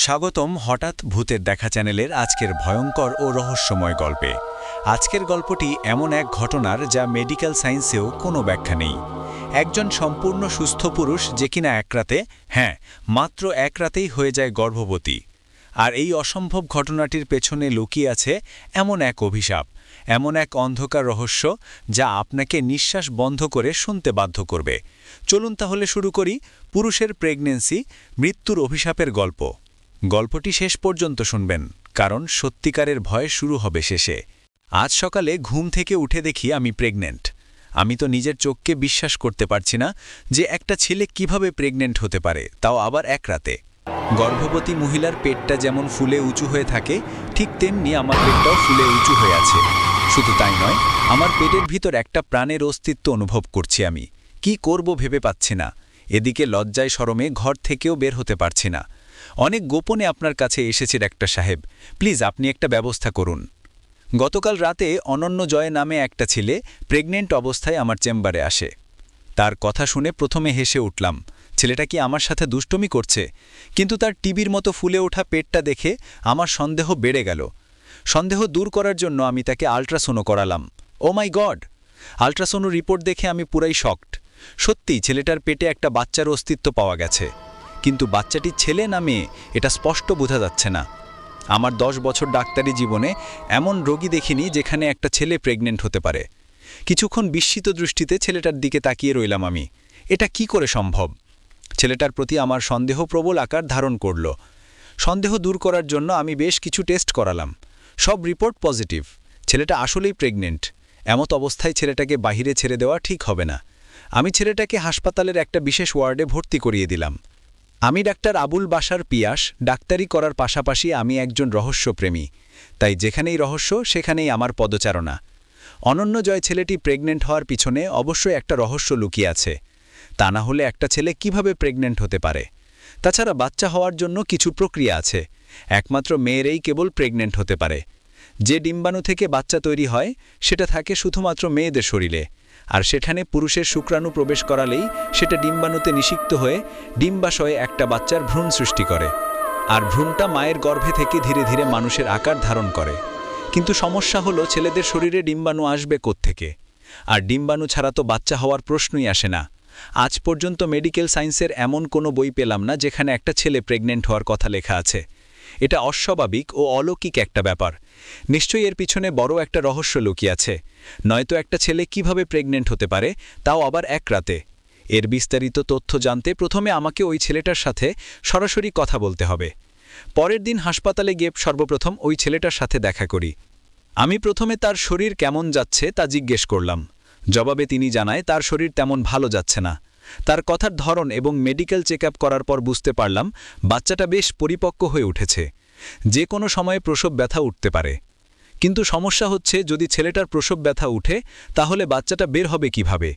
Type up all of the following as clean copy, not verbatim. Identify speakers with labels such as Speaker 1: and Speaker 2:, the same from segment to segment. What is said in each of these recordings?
Speaker 1: স্বাগতম হঠাৎ ভূতের দেখা চ্যানেলের আজকের ভয়ঙ্কর ও রহস্যময় গল্পে। আজকের গল্পটি এমন এক ঘটনার যা মেডিকেল সায়েন্সেও কোনো ব্যাখ্যা নেই। একজন সম্পূর্ণ সুস্থ পুরুষ যে কিনা এক রাতে, মাত্র এক রাতেই হয়ে যায় গর্ভবতী। আর এই অসম্ভব ঘটনাটির পেছনে লুকিয়ে আছে এমন এক অভিশাপ, এমন এক অন্ধকার রহস্য যা আপনাকে নিঃশ্বাস বন্ধ করে শুনতে বাধ্য করবে। চলুন তাহলে শুরু করি পুরুষের প্রেগন্যান্সি, মৃত্যুর অভিশাপের গল্প। গল্পটি শেষ পর্যন্ত শুনবেন, কারণ সত্যিকারের ভয় শুরু হবে শেষে। আজ সকালে ঘুম থেকে উঠে দেখি আমি প্রেগনেন্ট। আমি তো নিজের চোখকে বিশ্বাস করতে পারছি না যে একটা ছেলে কিভাবে প্রেগনেন্ট হতে পারে, তাও আবার এক রাতে। গর্ভবতী মহিলার পেটটা যেমন ফুলে উঁচু হয়ে থাকে, ঠিক তেমনি আমার পেটটাও ফুলে উঁচু হয়ে আছে। শুধু তাই নয়, আমার পেটের ভিতর একটা প্রাণের অস্তিত্ব অনুভব করছি। আমি কি করব ভেবে পাচ্ছি না। এদিকে লজ্জায় শরমে ঘর থেকেও বের হতে পারছি না। অনেক গোপনে আপনার কাছে এসেছে ডাক্তার সাহেব, প্লিজ আপনি একটা ব্যবস্থা করুন। গতকাল রাতে অনন্য জয় নামে একটা ছেলে প্রেগনেন্ট অবস্থায় আমার চেম্বারে আসে। তার কথা শুনে প্রথমে হেসে উঠলাম, ছেলেটা কি আমার সাথে দুষ্টুমি করছে? কিন্তু তার টিবির মতো ফুলে ওঠা পেটটা দেখে আমার সন্দেহ বেড়ে গেল। সন্দেহ দূর করার জন্য আমি তাকে আল্ট্রাসোনো করালাম। ও মাই গড! আল্ট্রাসোনো রিপোর্ট দেখে আমি পুরাই শকড। সত্যিই ছেলেটার পেটে একটা বাচ্চার অস্তিত্ব পাওয়া গেছে, কিন্তু বাচ্চাটি ছেলে না মেয়ে এটা স্পষ্ট বোঝা যাচ্ছে না। আমার 10 বছর ডাক্তারি জীবনে এমন রোগী দেখিনি যেখানে একটা ছেলে প্রেগনেন্ট হতে পারে। কিছুক্ষণ বিস্মিত দৃষ্টিতে ছেলেটার দিকে তাকিয়ে রইলাম আমি। এটা কি করে সম্ভব? ছেলেটার প্রতি আমার সন্দেহ প্রবল আকার ধারণ করল। সন্দেহ দূর করার জন্য আমি বেশ কিছু টেস্ট করালাম। সব রিপোর্ট পজিটিভ, ছেলেটা আসলেই প্রেগনেন্ট। এমত অবস্থায় ছেলেটাকে বাহিরে ছেড়ে দেওয়া ঠিক হবে না। আমি ছেলেটাকে হাসপাতালের একটা বিশেষ ওয়ার্ডে ভর্তি করিয়ে দিলাম। আমি ডাক্তার আবুল বাশার পিয়াস। ডাক্তারি করার পাশাপাশি আমি একজন রহস্যপ্রেমী, তাই যেখানেই রহস্য সেখানেই আমার পদচারণা। অনন্য জয় ছেলেটি প্রেগনেন্ট হওয়ার পিছনে অবশ্যই একটা রহস্য লুকিয়ে আছে। তা না হলে একটা ছেলে কিভাবে প্রেগনেন্ট হতে পারে? তাছাড়া বাচ্চা হওয়ার জন্য কিছু প্রক্রিয়া আছে। একমাত্র মেয়েরাই কেবল প্রেগনেন্ট হতে পারে। যে ডিম্বাণু থেকে বাচ্চা তৈরি হয় সেটা থাকে শুধুমাত্র মেয়েদের শরীরে, আর সেখানে পুরুষের শুক্রাণু প্রবেশ করালেই সেটা ডিম্বাণুতে নিষিক্ত হয়ে ডিম্বাশয়ে একটা বাচ্চার ভ্রূণ সৃষ্টি করে। আর ভ্রূণটা মায়ের গর্ভে থেকে ধীরে ধীরে মানুষের আকার ধারণ করে। কিন্তু সমস্যা হলো ছেলেদের শরীরে ডিম্বাণু আসবে কোত্থেকে? আর ডিম্বাণু ছাড়া তো বাচ্চা হওয়ার প্রশ্নই আসে না। আজ পর্যন্ত মেডিকেল সায়েন্সের এমন কোনো বই পেলাম না যেখানে একটা ছেলে প্রেগনেন্ট হওয়ার কথা লেখা আছে। এটা অস্বাভাবিক ও অলৌকিক একটা ব্যাপার। নিশ্চয়ই এর পিছনে বড় একটা রহস্য লুকিয়ে আছে। নয়তো একটা ছেলে কিভাবে প্রেগনেন্ট হতে পারে, তাও আবার এক রাতে? এর বিস্তারিত তথ্য জানতে প্রথমে আমাকে ওই ছেলেটার সাথে সরাসরি কথা বলতে হবে। পরের দিন হাসপাতালে গিয়ে সর্বপ্রথম ওই ছেলেটার সাথে দেখা করি। আমি প্রথমে তার শরীর কেমন যাচ্ছে তা জিজ্ঞেস করলাম। জবাবে তিনি জানায় তার শরীর তেমন ভালো যাচ্ছে না। তার কথার ধরন এবং মেডিকেল চেকআপ করার পর বুঝতে পারলাম বাচ্চাটা বেশ পরিপক্ক হয়ে উঠেছে। যে কোনো সময়ে প্রসব ব্যথা উঠতে পারে। কিন্তু সমস্যা হচ্ছে, যদি ছেলেটার প্রসব ব্যথা উঠে তাহলে বাচ্চাটা বের হবে কিভাবে?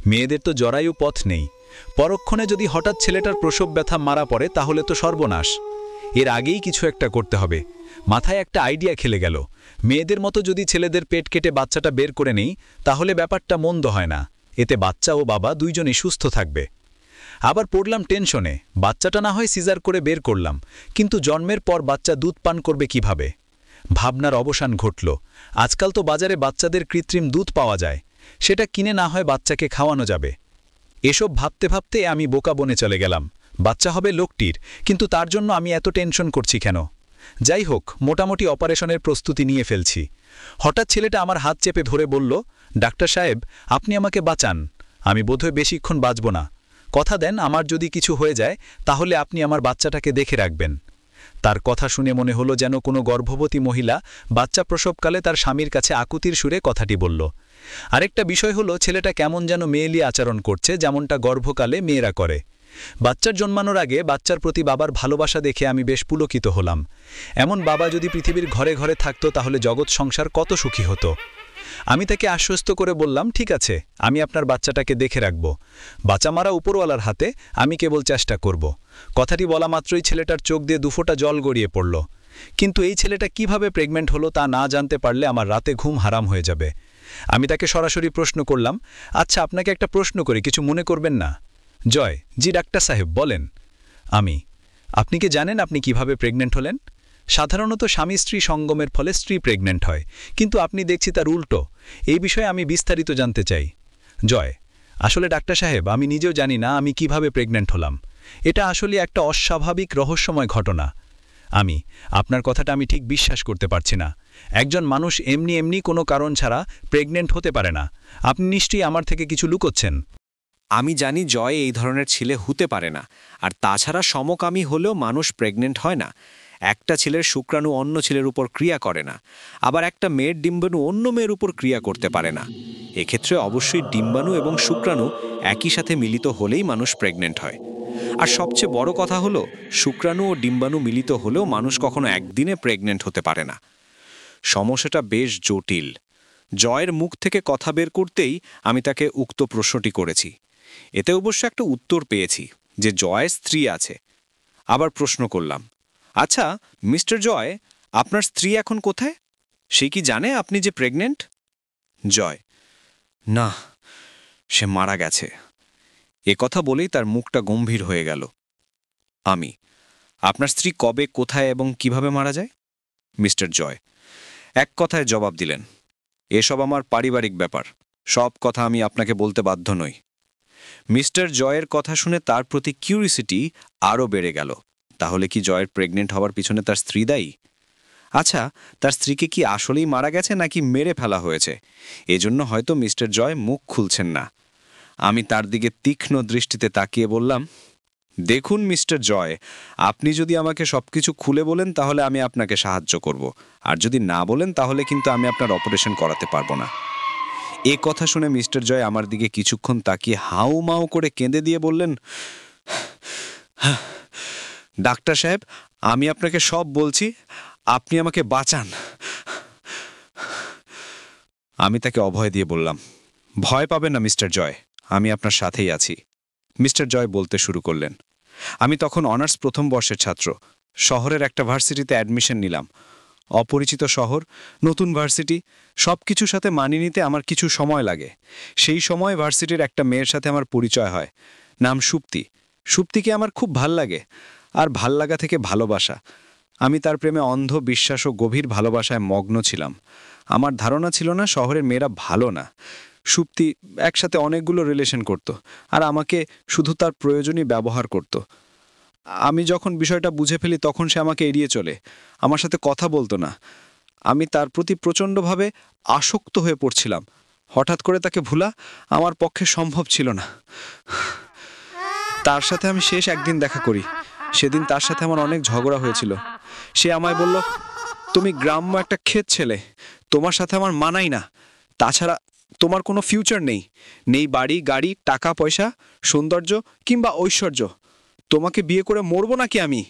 Speaker 1: মেয়েদের তো জরায়ু পথ নেই। পরক্ষণে যদি হঠাৎ ছেলেটার প্রসব ব্যথা মারা পড়ে তাহলে তো সর্বনাশ। এর আগেই কিছু একটা করতে হবে। মাথায় একটা আইডিয়া খেলে গেল। মেয়েদের মতো যদি ছেলেদের পেট কেটে বাচ্চাটা বের করে নেই তাহলে ব্যাপারটা মন্দ হয় না। এতে বাচ্চা ও বাবা দুইজনই সুস্থ থাকবে। আবার পড়লাম টেনশনে, বাচ্চাটা না হয় সিজার করে বের করলাম, কিন্তু জন্মের পর বাচ্চা দুধ পান করবে কিভাবে? ভাবনার অবসান ঘটল। আজকাল তো বাজারে বাচ্চাদের কৃত্রিম দুধ পাওয়া যায়, সেটা কিনে না হয় বাচ্চাকে খাওয়ানো যাবে। এসব ভাবতে ভাবতে আমি বোকা বনে চলে গেলাম। বাচ্চা হবে লোকটির, কিন্তু তার জন্য আমি এত টেনশন করছি কেন? যাই হোক, মোটামুটি অপারেশনের প্রস্তুতি নিয়ে ফেলছি। হঠাৎ ছেলেটা আমার হাত চেপে ধরে বলল, ডাক্তার সাহেব, আপনি আমাকে বাঁচান। আমি বোধহয় বেশিক্ষণ বাঁচব না। কথা দেন, আমার যদি কিছু হয়ে যায় তাহলে আপনি আমার বাচ্চাটাকে দেখে রাখবেন। তার কথা শুনে মনে হলো যেন কোনো গর্ভবতী মহিলা বাচ্চা প্রসবকালে তার স্বামীর কাছে আকুতির সুরে কথাটি বলল। আরেকটা বিষয় হলো, ছেলেটা কেমন যেন মেয়েলি আচরণ করছে, যেমনটা গর্ভকালে মেয়েরা করে। বাচ্চার জন্মানোর আগে বাচ্চার প্রতি বাবার ভালোবাসা দেখে আমি বেশ পুলকিত হলাম। এমন বাবা যদি পৃথিবীর ঘরে ঘরে থাকতো তাহলে জগৎ সংসার কত সুখী হতো। আমি তাকে আশ্বস্ত করে বললাম, ঠিক আছে, আমি আপনার বাচ্চাটাকে দেখে রাখব। বাচ্চা মারা উপরওয়ালার হাতে, আমি কেবল চেষ্টা করব। কথাটি বলা মাত্রই ছেলেটার চোখ দিয়ে দুফোঁটা জল গড়িয়ে পড়ল। কিন্তু এই ছেলেটা কিভাবে প্রেগনেন্ট হলো তা না জানতে পারলে আমার রাতে ঘুম হারাম হয়ে যাবে। আমি তাকে সরাসরি প্রশ্ন করলাম, আচ্ছা আপনাকে একটা প্রশ্ন করি, কিছু মনে করবেন না? জয়: জি ডাক্তার সাহেব, বলেন। আমি: আপনি কি জানেন আপনি কিভাবে প্রেগনেন্ট হলেন? সাধারণত স্বামী স্ত্রী সঙ্গমের ফলে স্ত্রী প্রেগনেন্ট হয়, কিন্তু আপনি দেখছি তার উল্টো। এই বিষয়ে আমি বিস্তারিত জানতে চাই। জয়: আসলে ডাক্তার সাহেব, আমি নিজেও জানি না আমি কিভাবে প্রেগনেন্ট হলাম। এটা আসলে একটা অস্বাভাবিক রহস্যময় ঘটনা। আপনার কথাটা আমি ঠিক বিশ্বাস করতে পারছি না। একজন মানুষ এমনি এমনি কোনো কারণ ছাড়া প্রেগনেন্ট হতে পারে না। আপনি নিশ্চয়ই আমার থেকে কিছু লুকোচ্ছেন।
Speaker 2: আমি জানি জয় এই ধরনের ছেলে হতে পারে না, আর তাছাড়া সমকামী হলেও মানুষ প্রেগনেন্ট হয় না। একটা ছেলের শুক্রাণু অন্য ছেলের উপর ক্রিয়া করে না, আবার একটা মেয়ের ডিম্বাণু অন্য মেয়ের উপর ক্রিয়া করতে পারে না। এক্ষেত্রে অবশ্যই ডিম্বাণু এবং শুক্রাণু একই সাথে মিলিত হলেই মানুষ প্রেগনেন্ট হয়। আর সবচেয়ে বড় কথা হলো, শুক্রাণু ও ডিম্বাণু মিলিত হলেও মানুষ কখনো একদিনে প্রেগনেন্ট হতে পারে না। সমস্যাটা বেশ জটিল। জয়ের মুখ থেকে কথা বের করতেই আমি তাকে উক্ত প্রশ্নটি করেছি। এতে অবশ্য একটা উত্তর পেয়েছি যে জয়ের স্ত্রী আছে। আবার প্রশ্ন করলাম, আচ্ছা মিস্টার জয়, আপনার স্ত্রী এখন কোথায়? সে কি জানে আপনি যে প্রেগনেন্ট? জয়: না, সে মারা গেছে। এ কথা বলেই তার মুখটা গম্ভীর হয়ে গেল। আমি: আপনার স্ত্রী কবে, কোথায় এবং কিভাবে মারা যায়? মিস্টার জয় এক কথায় জবাব দিলেন, এসব আমার পারিবারিক ব্যাপার, সব কথা আমি আপনাকে বলতে বাধ্য নই। মিস্টার জয়ের কথা শুনে তার প্রতি কিউরিসিটি আরও বেড়ে গেল। তাহলে কি জয়ের প্রেগনেন্ট হওয়ার পিছনে তার স্ত্রী দায়ী? আচ্ছা, তার স্ত্রীকে কি আসলেই মারা গেছে নাকি মেরে ফেলা হয়েছে? এজন্য হয়তো মিস্টার জয় মুখ খুলছেন না। আমি তার দিকে তীক্ষ্ণ দৃষ্টিতে তাকিয়ে বললাম, দেখুন মিস্টার জয়, আপনি যদি আমাকে সবকিছু খুলে বলেন তাহলে আমি আপনাকে সাহায্য করব, আর যদি না বলেন তাহলে কিন্তু আমি আপনার অপারেশন করাতে পারবো না। এ কথা শুনে মিস্টার জয় আমার দিকে কিছুক্ষণ তাকিয়ে হাউমাউ করে কেঁদে দিয়ে বললেন, ডাক্তার সাহেব, আমি আপনাকে সব বলছি, আপনি আমাকে বাঁচান। আমি তাকে অভয় দিয়ে বললাম, ভয় পাবেন না মিস্টার জয়, আমি আপনার সাথেই আছি। মিস্টার জয় বলতে শুরু করলেন, আমি তখন অনার্স প্রথম বর্ষের ছাত্র। শহরের একটা ভার্সিটিতে অ্যাডমিশন নিলাম। অপরিচিত শহর, নতুন ভার্সিটি, সব কিছুর সাথে মানিয়ে নিতে আমার কিছু সময় লাগে। সেই সময় ভার্সিটির একটা মেয়ের সাথে আমার পরিচয় হয়। নাম সুপ্তি। সুপ্তিকে আমার খুব ভাল লাগে, আর ভাল লাগা থেকে ভালোবাসা। আমি তার প্রেমে অন্ধ বিশ্বাস ও গভীর ভালোবাসায় মগ্ন ছিলাম। আমার ধারণা ছিল না শহরের মেয়েরা ভালো না। সুপ্তি একসাথে অনেকগুলো রিলেশন করত, আর আমাকে শুধু তার প্রয়োজনই ব্যবহার করত। আমি যখন বিষয়টা বুঝে ফেলি তখন সে আমাকে এড়িয়ে চলে, আমার সাথে কথা বলতো না। আমি তার প্রতি প্রচণ্ডভাবে আসক্ত হয়ে পড়ছিলাম। হঠাৎ করে তাকে ভোলা আমার পক্ষে সম্ভব ছিল না। তার সাথে আমি শেষ একদিন দেখা করি। সেদিন তার সাথে আমার অনেক ঝগড়া হয়েছিল। সে আমায় বলল, তুমি গ্রাম্য একটা ক্ষেত ছেলে, তোমার সাথে আমার মানাই না। তাছাড়া তোমার কোনো ফিউচার নেই, নেই বাড়ি, গাড়ি, টাকা পয়সা, সৌন্দর্য কিংবা ঐশ্বর্য। তোমাকে বিয়ে করে মরবো নাকি আমি?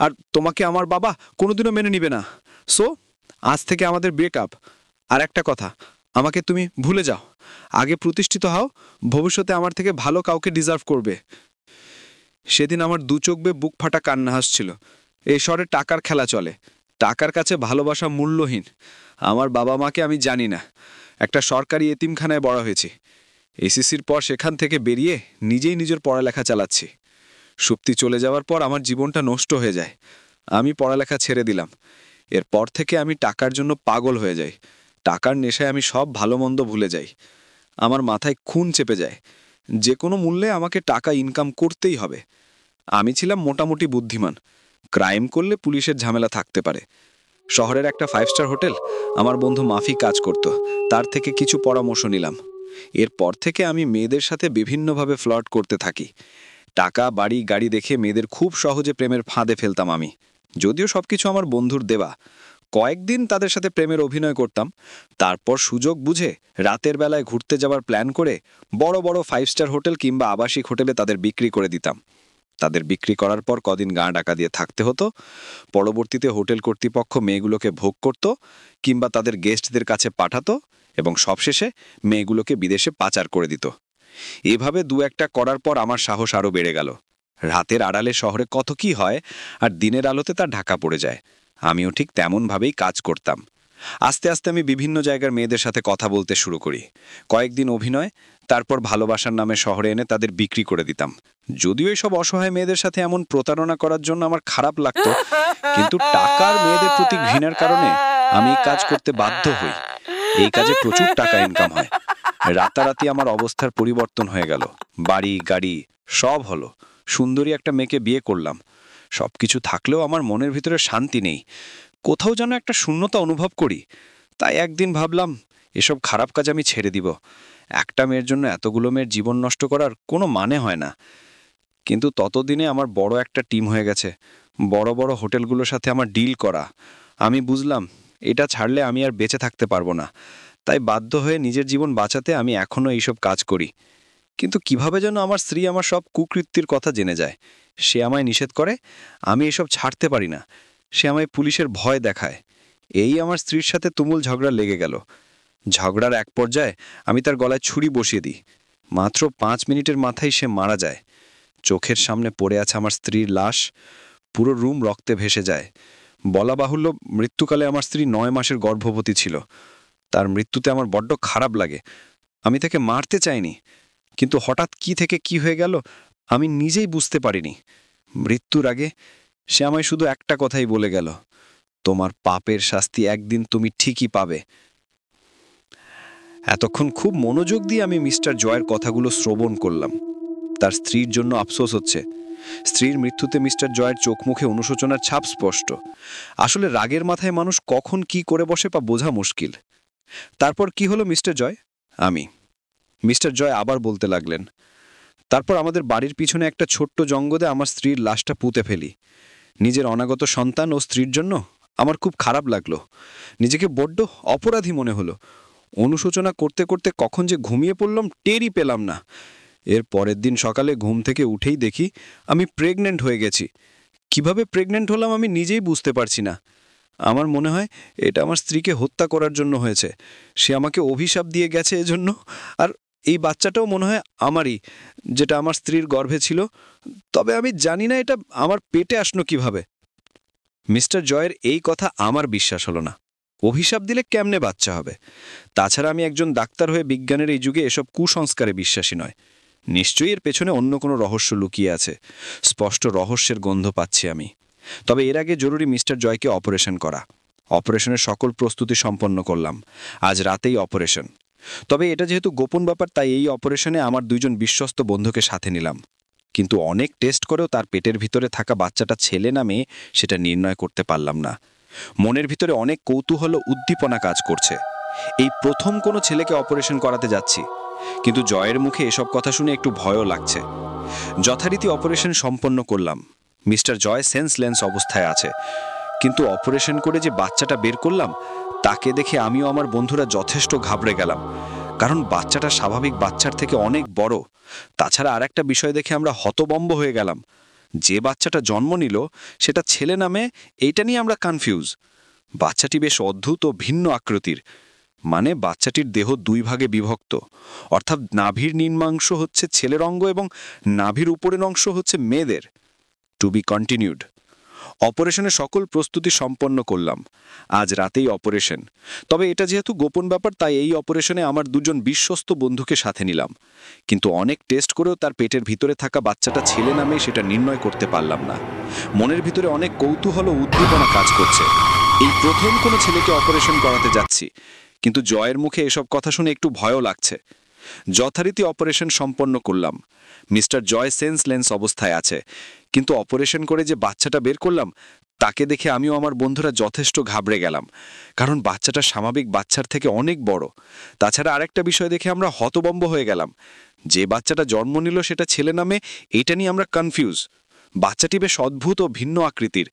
Speaker 2: আর তোমাকে আমার বাবা কোনোদিনও মেনে নিবে না। সো আজ থেকে আমাদের ব্রেকআপ। আর একটা কথা, আমাকে তুমি ভুলে যাও। আগে প্রতিষ্ঠিত হও, ভবিষ্যতে আমার থেকে ভালো কাউকে ডিজার্ভ করবে। সেদিন আমার দু চোখ বেয়ে বুক ফাটা কান্না হাসছিল। এই শহরে টাকার খেলা চলে, টাকার কাছে ভালোবাসা মূল্যহীন। আমার বাবা মাকে আমি জানি না। একটা সরকারি এতিমখানায় বড় হয়েছি। এসএসসির পর সেখান থেকে বেরিয়ে নিজেই নিজের পড়ালেখা চালাচ্ছি। সুপ্তি চলে যাওয়ার পর আমার জীবনটা নষ্ট হয়ে যায়। আমি পড়ালেখা ছেড়ে দিলাম। এরপর থেকে আমি টাকার জন্য পাগল হয়ে যাই। টাকার নেশায় আমি সব ভালো মন্দ ভুলে যাই। আমার মাথায় খুন চেপে যায়। যে কোনো মূল্যে আমাকে টাকা ইনকাম করতেই হবে। আমি ছিলাম মোটামুটি বুদ্ধিমান। ক্রাইম করলে পুলিশের ঝামেলা থাকতে পারে। শহরের একটা 5 স্টার হোটেল আমার বন্ধু মাফি কাজ করত, তার থেকে কিছু পরামর্শ নিলাম। এরপর থেকে আমি মেয়েদের সাথে বিভিন্নভাবে ফ্লার্ট করতে থাকি। টাকা, বাড়ি, গাড়ি দেখে মেয়েদের খুব সহজে প্রেমের ফাঁদে ফেলতাম আমি। যদিও সবকিছু আমার বন্ধুর দেওয়া। কয়েকদিন তাদের সাথে প্রেমের অভিনয় করতাম। তারপর সুযোগ বুঝে রাতের বেলায় ঘুরতে যাওয়ার প্ল্যান করে বড় বড় 5 স্টার হোটেল কিংবা আবাসিক হোটেলে তাদের বিক্রি করে দিতাম। তাদের বিক্রি করার পর কদিন গা ঢাকা দিয়ে থাকতে হতো। পরবর্তীতে হোটেল কর্তৃপক্ষ মেয়েগুলোকে ভোগ করত কিংবা তাদের গেস্টদের কাছে পাঠাতো, এবং সবশেষে মেয়েগুলোকে বিদেশে পাচার করে দিত। এভাবে দু একটা করার পর আমার সাহস আরও বেড়ে গেল। রাতের আড়ালে শহরে কত কি হয়, আর দিনের আলোতে তা ঢাকা পড়ে যায়। আমিও ঠিক তেমনভাবেই কাজ করতাম। আস্তে আস্তে আমি বিভিন্ন জায়গার মেয়েদের সাথে কথা বলতে শুরু করি। কয়েকদিন অভিনয়, তারপর ভালোবাসার নামে শহরে এনে তাদের বিক্রি করে দিতাম। যদিও এইসব অসহায় মেয়েদের সাথে এমন প্রতারণা করার জন্য আমার খারাপ লাগতো, কিন্তু টাকার মেয়েদের প্রতি ঘৃণার কারণে আমি এই কাজ করতে বাধ্য হই। এই কাজে প্রচুর টাকা ইনকাম হয়। রাতারাতি আমার অবস্থার পরিবর্তন হয়ে গেল। বাড়ি গাড়ি সব হলো, সুন্দরী একটা মেয়েকে বিয়ে করলাম। সবকিছু থাকলেও আমার মনের ভিতরে শান্তি নেই, কোথাও যেন একটা শূন্যতা অনুভব করি। তাই একদিন ভাবলাম এসব খারাপ কাজ আমি ছেড়ে দিব। একটা মেয়ের জন্য এতগুলো মেয়ের জীবন নষ্ট করার কোনো মানে হয় না। কিন্তু ততদিনে আমার বড় একটা টিম হয়ে গেছে, বড় বড় হোটেলগুলোর সাথে আমার ডিল করা। আমি বুঝলাম এটা ছাড়লে আমি আর বেঁচে থাকতে পারবো না। তাই বাধ্য হয়ে নিজের জীবন বাঁচাতে আমি এখনও এইসব কাজ করি। কিন্তু কিভাবে যেন আমার স্ত্রী আমার সব কুকৃত্যের কথা জেনে যায়। সে আমায় নিষেধ করে, আমি এসব ছাড়তে পারি না। সে আমায় পুলিশের ভয় দেখায়। এই আমার স্ত্রীর সাথে তুমুল ঝগড়া লেগে গেল। ঝগড়ার এক পর্যায়ে আমি তার গলায় ছুরি বসিয়ে দিই। মাত্র 5 মিনিটের মাথায় সে মারা যায়। চোখের সামনে পড়ে আছে আমার স্ত্রীর লাশ, পুরো রুম রক্তে ভেসে যায়। বলা বাহুল্য, মৃত্যুকালে আমার স্ত্রী 9 মাসের গর্ভবতী ছিল। তার মৃত্যুতে আমার বড্ড খারাপ লাগে। আমি তাকে মারতে চাইনি, কিন্তু হঠাৎ কি থেকে কি হয়ে গেল আমি নিজেই বুঝতে পারিনি। মৃত্যুর আগে সে আমায় শুধু একটা কথাই বলে গেল, তোমার পাপের শাস্তি একদিন তুমি ঠিকই পাবে। এতক্ষণ খুব মনোযোগ দিয়ে আমি মিস্টার জয়ের কথাগুলো শ্রবণ করলাম। তার স্ত্রীর জন্য আফসোস হচ্ছে। স্ত্রীর মৃত্যুতে মিস্টার জয়ের চোখ মুখে অনুশোচনার ছাপ স্পষ্ট। আসলে রাগের মাথায় মানুষ কখন কি করে বসে তা বোঝা মুশকিল। তারপর কি হলো মিস্টার জয়? মিস্টার জয় আবার বলতে লাগলেন, তারপর আমাদের বাড়ির পিছনে একটা ছোট্ট জঙ্গলে আমার স্ত্রীর লাশটা পুঁতে ফেলি। নিজের অনাগত সন্তান ও স্ত্রীর জন্য আমার খুব খারাপ লাগলো। নিজেকে বড্ড অপরাধী মনে হলো। অনুশোচনা করতে করতে কখন যে ঘুমিয়ে পড়লাম টেরই পেলাম না। এর পরের দিন সকালে ঘুম থেকে উঠেই দেখি আমি প্রেগনেন্ট হয়ে গেছি। কিভাবে প্রেগনেন্ট হলাম আমি নিজেই বুঝতে পারছি না। আমার মনে হয় এটা আমার স্ত্রীকে হত্যা করার জন্য হয়েছে। সে আমাকে অভিশাপ দিয়ে গেছে এজন্য। আর এই বাচ্চাটাও মনে হয় আমারই, যেটা আমার স্ত্রীর গর্ভে ছিল। তবে আমি জানি না এটা আমার পেটে আসলো কিভাবে। মিস্টার জয়ের এই কথা আমার বিশ্বাস হলো না। অভিশাপ দিলে কেমনে বাচ্চা হবে? তাছাড়া আমি একজন ডাক্তার হয়ে বিজ্ঞানের এই যুগে এসব কুসংস্কারে বিশ্বাসী নয়। নিশ্চয়ই এর পেছনে অন্য কোনো রহস্য লুকিয়ে আছে। স্পষ্ট রহস্যের গন্ধ পাচ্ছি আমি। তবে এর আগে জরুরি মিস্টার জয়কে অপারেশন করা। অপারেশনের সকল প্রস্তুতি সম্পন্ন করলাম। আজ রাতেই অপারেশন। তবে এটা যেহেতু গোপন ব্যাপার, তাই এই অপারেশনে আমার 2জন বিশ্বস্ত বন্ধুকে সাথে নিলাম। কিন্তু অনেক টেস্ট করেও তার পেটের ভিতরে থাকা বাচ্চাটা ছেলে না মেয়ে সেটা নির্ণয় করতে পারলাম না। মনের ভিতরে অনেক কৌতূহল ও উদ্দীপনা কাজ করছে। এই প্রথম কোনো ছেলেকে অপারেশন করাতে যাচ্ছি, কিন্তু জয়ের মুখে এসব কথা শুনে একটু ভয়ও লাগছে। যথারীতি অপারেশন সম্পন্ন করলাম। মিস্টার জয় সেন্সলেস অবস্থায় আছে, কিন্তু অপারেশন করে যে বাচ্চাটা বের করলাম তাকে দেখে আমিও আমার বন্ধুরা যথেষ্ট ঘাবড়ে গেলাম। কারণ বাচ্চাটা স্বাভাবিক বাচ্চার থেকে অনেক বড়। তাছাড়া আরেকটা বিষয় দেখে আমরা হতবম্ব হয়ে গেলাম। যে বাচ্চাটা জন্ম নিল সেটা ছেলে না মেয়ে এইটা নিয়ে আমরা কনফিউজ। বাচ্চাটি বেশ অদ্ভুত ও ভিন্ন আকৃতির। মানে বাচ্চাটির দেহ 2 ভাগে বিভক্ত, অর্থাৎ নাভির নিম্নাংশ হচ্ছে ছেলের অঙ্গ এবং নাভির উপরের অংশ হচ্ছে মেয়েদের। To be continued. অপারেশনের সকল প্রস্তুতি সম্পন্ন করলাম। আজ রাতেই অপারেশন। তবে এটা যেহেতু গোপন ব্যাপার, তাই এই অপারেশনে আমার 2জন বিশ্বস্ত বন্ধুকে সাথে নিলাম। কিন্তু অনেক টেস্ট করেও তার পেটের ভিতরে থাকা বাচ্চাটা ছেলে না মেয়ে সেটা নির্ণয় করতে পারলাম না। মনের ভিতরে অনেক কৌতূহল ও উদ্দীপনা কাজ করছে। এই প্রথম কোনো ছেলেকে অপারেশন করাতে যাচ্ছি, কিন্তু জয়ের মুখে এসব কথা শুনে একটু ভয়ও লাগছে। যথারীতি অপারেশন সম্পন্ন করলাম। মিস্টার জয় সেন্সলেস অবস্থায় আছে, কিন্তু অপারেশন করে যে বাচ্চাটা বের করলাম তাকে দেখে আমিও আমার বন্ধুরা যথেষ্ট ঘাবড়ে গেলাম। কারণ বাচ্চাটা স্বাভাবিক বাচ্চার থেকে অনেক বড়। তাছাড়া আরেকটা বিষয় দেখে আমরা হতবম্ব হয়ে গেলাম। যে বাচ্চাটা জন্ম নিল সেটা ছেলে নামে এটা নিয়ে আমরা কনফিউজ। বাচ্চাটি বেশ অদ্ভুত ও ভিন্ন আকৃতির।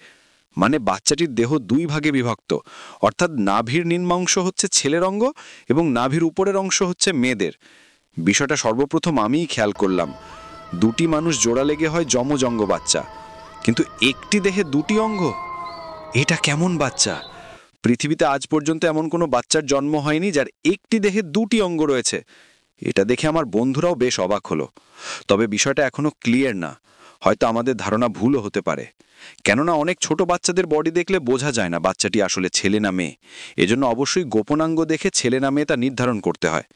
Speaker 2: মানে বাচ্চাটির দেহ 2 ভাগে বিভক্ত, অর্থাৎ নাভির নিম্নাংশ হচ্ছে ছেলের অঙ্গ এবং নাভির উপরের অংশ হচ্ছে মেয়েদের। বিষয়টা সর্বপ্রথম আমিই খেয়াল করলাম। 2টি মানুষ জোড়া লেগে হয় যমজঙ্গ বাচ্চা, কিন্তু একটি দেহে 2টি অঙ্গ। এটা কেমন বাচ্চা? পৃথিবীতে আজ পর্যন্ত এমন কোনো বাচ্চার জন্ম হয়নি যার একটি দেহে 2টি অঙ্গ রয়েছে। এটা দেখে আমার বন্ধুরাও বেশ অবাক হলো। তবে বিষয়টা এখনো ক্লিয়ার না। হয়তো আমাদের ধারণা ভুলও হতে পারে। কেননা অনেক ছোট বাচ্চাদের বডি দেখলে বোঝা যায় না বাচ্চাটি আসলে ছেলে না মেয়ে। এজন্য অবশ্যই গোপনাঙ্গ দেখে ছেলে না মেয়ে তা নির্ধারণ করতে হয়।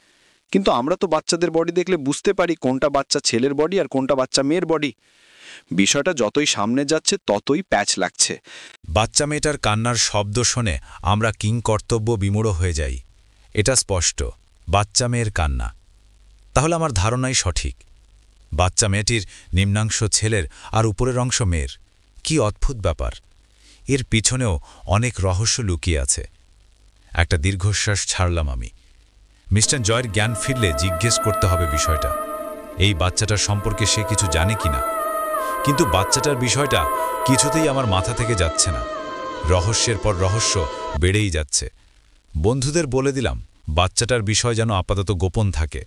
Speaker 2: কিন্তু আমরা তো বাচ্চাদের বডি দেখলে বুঝতে পারি কোনটা বাচ্চা ছেলের বডি আর কোনটা বাচ্চা মেয়ের বডি। বিষয়টা যতই সামনে যাচ্ছে ততই প্যাচ লাগছে।
Speaker 1: বাচ্চা মেয়েটার কান্নার শব্দ শুনে আমরা কিংকর্তব্য বিমূঢ় হয়ে যাই। এটা স্পষ্ট, বাচ্চা মেয়ের কান্না। তাহলে আমার ধারণাই সঠিক। বাচ্চা মেয়েটির নিম্নাংশ ছেলের আর উপরের অংশ মেয়ের। কি অদ্ভুত ব্যাপার! এর পিছনেও অনেক রহস্য লুকিয়ে আছে। একটা দীর্ঘশ্বাস ছাড়লাম আমি। মিস্টার জয়ের জ্ঞান ফিরলে জিজ্ঞেস করতে হবে বিষয়টা, এই বাচ্চাটার সম্পর্কে সে কিছু জানে কিনা। কিন্তু বাচ্চাটার বিষয়টা কিছুতেই আমার মাথা থেকে যাচ্ছে না। রহস্যের পর রহস্য বেড়েই যাচ্ছে। বন্ধুদের বলে দিলাম বাচ্চাটার বিষয় যেন আপাতত গোপন থাকে।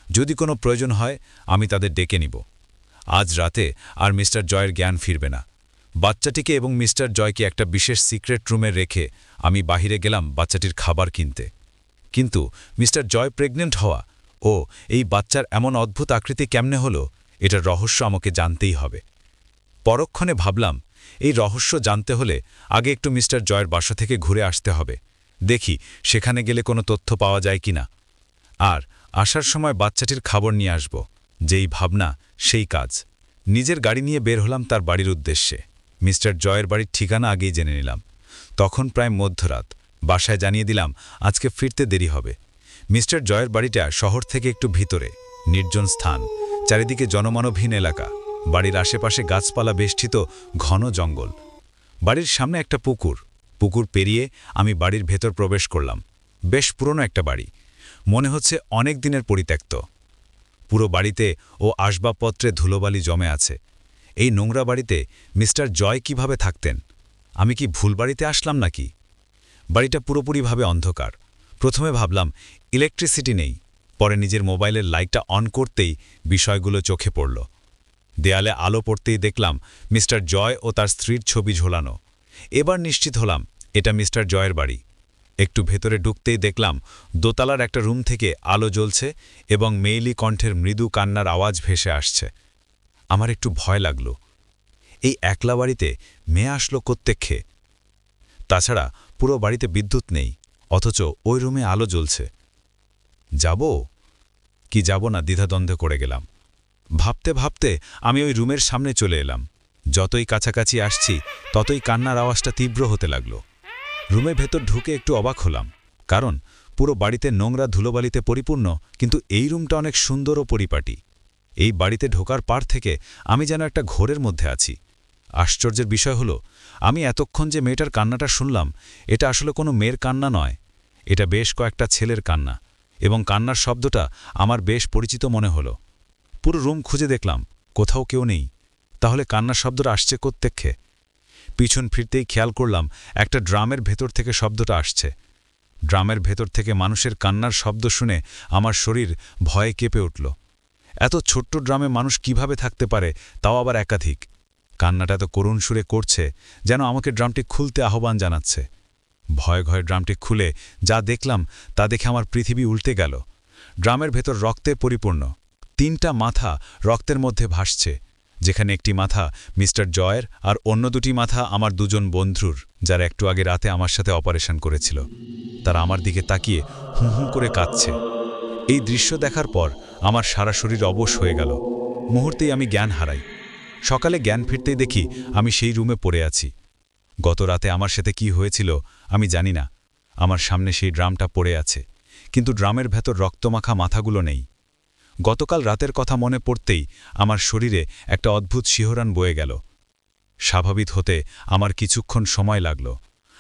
Speaker 1: যদি কোনো প্রয়োজন হয় আমি তাদের ডেকে নিব। আজ রাতে আর মিস্টার জয়ের জ্ঞান ফিরবে না। বাচ্চাটিকে এবং মিস্টার জয়কে একটা বিশেষ সিক্রেট রুমে রেখে আমি বাহিরে গেলাম বাচ্চাটির খাবার কিনতে। কিন্তু মিস্টার জয় প্রেগনেন্ট হওয়া ও এই বাচ্চার এমন অদ্ভুত আকৃতি কেমনে হলো, এটার রহস্য আমাকে জানতেই হবে। পরক্ষণে ভাবলাম এই রহস্য জানতে হলে আগে একটু মিস্টার জয়ের বাসা থেকে ঘুরে আসতে হবে। দেখি সেখানে গেলে কোনো তথ্য পাওয়া যায় কিনা। আর আসার সময় বাচ্চাটির খবর নিয়ে আসব। যেই ভাবনা সেই কাজ। নিজের গাড়ি নিয়ে বের হলাম তার বাড়ির উদ্দেশ্যে। মিস্টার জয়ের বাড়ির ঠিকানা আগেই জেনে নিলাম। তখন প্রায় মধ্যরাত। বাসায় জানিয়ে দিলাম আজকে ফিরতে দেরি হবে। মিস্টার জয়ের বাড়িটা শহর থেকে একটু ভিতরে, নির্জন স্থান, চারিদিকে জনমানবহীন এলাকা। বাড়ির আশেপাশে গাছপালা বেষ্টিত ঘন জঙ্গল। বাড়ির সামনে একটা পুকুর। পুকুর পেরিয়ে আমি বাড়ির ভেতর প্রবেশ করলাম। বেশ পুরনো একটা বাড়ি, মনে হচ্ছে অনেক দিনের পরিত্যক্ত। পুরো বাড়িতে ও আসবাবপত্রে ধুলোবালি জমে আছে। এই নোংরা বাড়িতে মিস্টার জয় কিভাবে থাকতেন? আমি কি ভুল বাড়িতে আসলাম নাকি? বাড়িটা পুরোপুরিভাবে অন্ধকার। প্রথমে ভাবলাম ইলেকট্রিসিটি নেই, পরে নিজের মোবাইলের লাইটটা অন করতেই বিষয়গুলো চোখে পড়ল। দেয়ালে আলো পড়তেই দেখলাম মিস্টার জয় ও তার স্ত্রীর ছবি ঝোলানো। এবার নিশ্চিত হলাম এটা মিস্টার জয়ের বাড়ি। একটু ভেতরে ঢুকতেই দেখলাম দোতলার একটা রুম থেকে আলো জ্বলছে এবং মেইলি কণ্ঠের মৃদু কান্নার আওয়াজ ভেসে আসছে। আমার একটু ভয় লাগল। এই একলা বাড়িতে মেয়ে আসলো কোত্থেকে? তাছাড়া পুরো বাড়িতে বিদ্যুৎ নেই, অথচ ওই রুমে আলো জ্বলছে। যাব কি যাব না দ্বিধাদ্বন্দ্বে করে গেলাম। ভাবতে ভাবতে আমি ওই রুমের সামনে চলে এলাম। যতই কাছাকাছি আসছি ততই কান্নার আওয়াজটা তীব্র হতে লাগল। রুমের ভেতর ঢুকে একটু অবাক হলাম, কারণ পুরো বাড়িতে নোংরা ধুলোবালিতে পরিপূর্ণ, কিন্তু এই রুমটা অনেক সুন্দর ও পরিপাটি। এই বাড়িতে ঢোকার পার থেকে আমি যেন একটা ঘোরের মধ্যে আছি। আশ্চর্যের বিষয় হলো, আমি এতক্ষণ যে মেয়েটার কান্নাটা শুনলাম এটা আসলে কোনো মেয়ের কান্না নয়, এটা বেশ কয়েকটা ছেলের কান্না, এবং কান্নার শব্দটা আমার বেশ পরিচিত মনে হলো। পুরো রুম খুঁজে দেখলাম, কোথাও কেউ নেই। তাহলে কান্নার শব্দটা আসছে কোত্থেকে? পিছন ফিরতেই খেয়াল করলাম একটা ড্রামের ভেতর থেকে শব্দটা আসছে। ড্রামের ভেতর থেকে মানুষের কান্নার শব্দ শুনে আমার শরীর ভয়ে কেঁপে উঠল। এত ছোট্ট ড্রামে মানুষ কিভাবে থাকতে পারে, তাও আবার একাধিক? কান্নাটা এত করুণ সুরে করছে যেন আমাকে ড্রামটি খুলতে আহ্বান জানাচ্ছে। ভয়ে ভয়ে ড্রামটি খুলে যা দেখলাম তা দেখে আমার পৃথিবী উল্টে গেল। ড্রামের ভেতর রক্তে পরিপূর্ণ। 3টা মাথা রক্তের মধ্যে ভাসছে, যেখানে একটি মাথা মিস্টার জয়ের আর অন্য 2টি মাথা আমার 2জন বন্ধুর, যারা একটু আগে রাতে আমার সাথে অপারেশন করেছিল। তারা আমার দিকে তাকিয়ে হুঁ হুঁ করে কাঁদছে। এই দৃশ্য দেখার পর আমার সারা শরীর অবশ হয়ে গেল। মুহূর্তেই আমি জ্ঞান হারাই। সকালে জ্ঞান ফিরতেই দেখি আমি সেই রুমে পড়ে আছি। গত রাতে আমার সাথে কি হয়েছিল আমি জানি না। আমার সামনে সেই ড্রামটা পড়ে আছে, কিন্তু ড্রামের ভেতর রক্তমাখা মাথাগুলো নেই। গতকাল রাতের কথা মনে পড়তেই আমার শরীরে একটা অদ্ভুত শিহরণ বয়ে গেল। স্বাভাবিক হতে আমার কিছুক্ষণ সময় লাগল।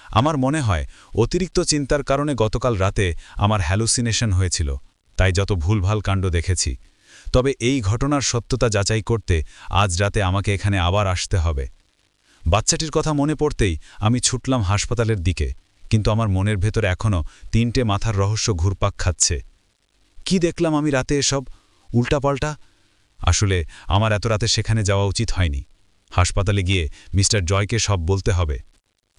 Speaker 1: আমার মনে হয় অতিরিক্ত চিন্তার কারণে গতকাল রাতে আমার হ্যালুসিনেশন হয়েছিল, তাই যত ভুলভাল কাণ্ড দেখেছি। তবে এই ঘটনার সত্যতা যাচাই করতে আজ রাতে আমাকে এখানে আবার আসতে হবে। বাচ্চাটির কথা মনে পড়তেই আমি ছুটলাম হাসপাতালের দিকে, কিন্তু আমার মনের ভেতর এখনও 3টে মাথার রহস্য ঘুরপাক খাচ্ছে। কি দেখলাম আমি রাতে এসব উল্টাপাল্টা? আসলে আমার এত রাতে সেখানে যাওয়া উচিত হয়নি। হাসপাতালে গিয়ে মিস্টার জয়কে সব বলতে হবে।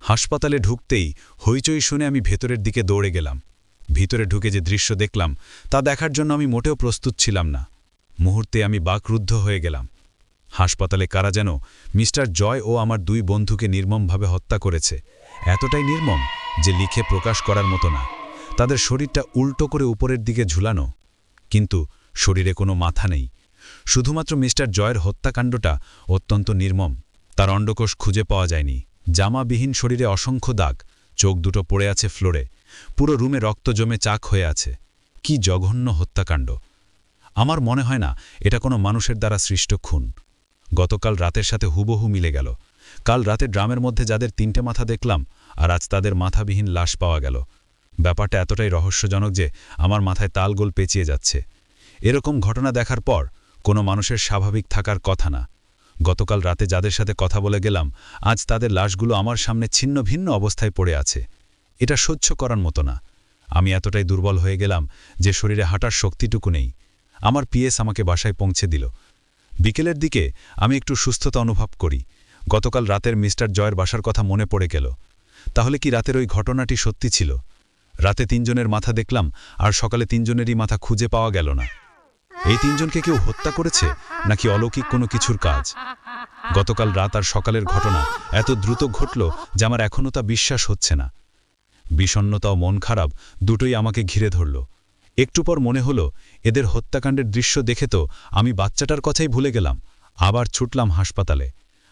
Speaker 1: হাসপাতালে ঢুকতেই হইচই শুনে আমি ভেতরের দিকে দৌড়ে গেলাম। ভিতরে ঢুকে যে দৃশ্য দেখলাম তা দেখার জন্য আমি মোটেও প্রস্তুত ছিলাম না। মুহূর্তে আমি বাকরুদ্ধ হয়ে গেলাম। হাসপাতালে কারা যেন মিস্টার জয় ও আমার 2 বন্ধুকে নির্মমভাবে হত্যা করেছে। এতটাই নির্মম যে লিখে প্রকাশ করার মতো না। তাদের শরীরটা উল্টো করে উপরের দিকে ঝুলানো, কিন্তু শরীরে কোনো মাথা নেই। শুধুমাত্র মিস্টার জয়ের হত্যাকাণ্ডটা অত্যন্ত নির্মম। তার অন্ডকোষ খুঁজে পাওয়া যায়নি, জামাবিহীন শরীরে অসংখ্য দাগ, চোখ দুটো পড়ে আছে ফ্লোরে, পুরো রুমে রক্ত জমে চাক হয়ে আছে। কি জঘন্য হত্যাকাণ্ড! আমার মনে হয় না এটা কোনো মানুষের দ্বারা সৃষ্ট খুন। গতকাল রাতের সাথে হুবহু মিলে গেল। কাল রাতে ড্রামের মধ্যে যাদের 3টে মাথা দেখলাম, আর আজ তাদের মাথাবিহীন লাশ পাওয়া গেল। ব্যাপারটা এতটাই রহস্যজনক যে আমার মাথায় তালগোল পেঁচিয়ে যাচ্ছে। এরকম ঘটনা দেখার পর কোনো মানুষের স্বাভাবিক থাকার কথা না। গতকাল রাতে যাদের সাথে কথা বলে গেলাম, আজ তাদের লাশগুলো আমার সামনে ছিন্ন ভিন্ন অবস্থায় পড়ে আছে। এটা সহ্য করার মতো না। আমি এতটাই দুর্বল হয়ে গেলাম যে শরীরে হাঁটার শক্তিটুকু নেই। আমার পিএস আমাকে বাসায় পৌঁছে দিল। বিকেলের দিকে আমি একটু সুস্থতা অনুভব করি। গতকাল রাতের মিস্টার জয়ের বাসার কথা মনে পড়ে গেল। তাহলে কি রাতের ওই ঘটনাটি সত্যি ছিল? রাতে 3 জনের মাথা দেখলাম, আর সকালে 3 জনেরই মাথা খুঁজে পাওয়া গেল না। এই 3 জনকে কেউ হত্যা করেছে নাকি অলৌকিক কোনো কিছুর কাজ? গতকাল রাত আর সকালের ঘটনা এত দ্রুত ঘটল যে আমার এখনও তা বিশ্বাস হচ্ছে না। বিষণ্ণতা ও মন খারাপ দুটোই আমাকে ঘিরে ধরল। একটু পর মনে হলো এদের হত্যাকাণ্ডের দৃশ্য দেখে তো আমি বাচ্চাটার কথাই ভুলে গেলাম। আবার ছুটলাম হাসপাতালে।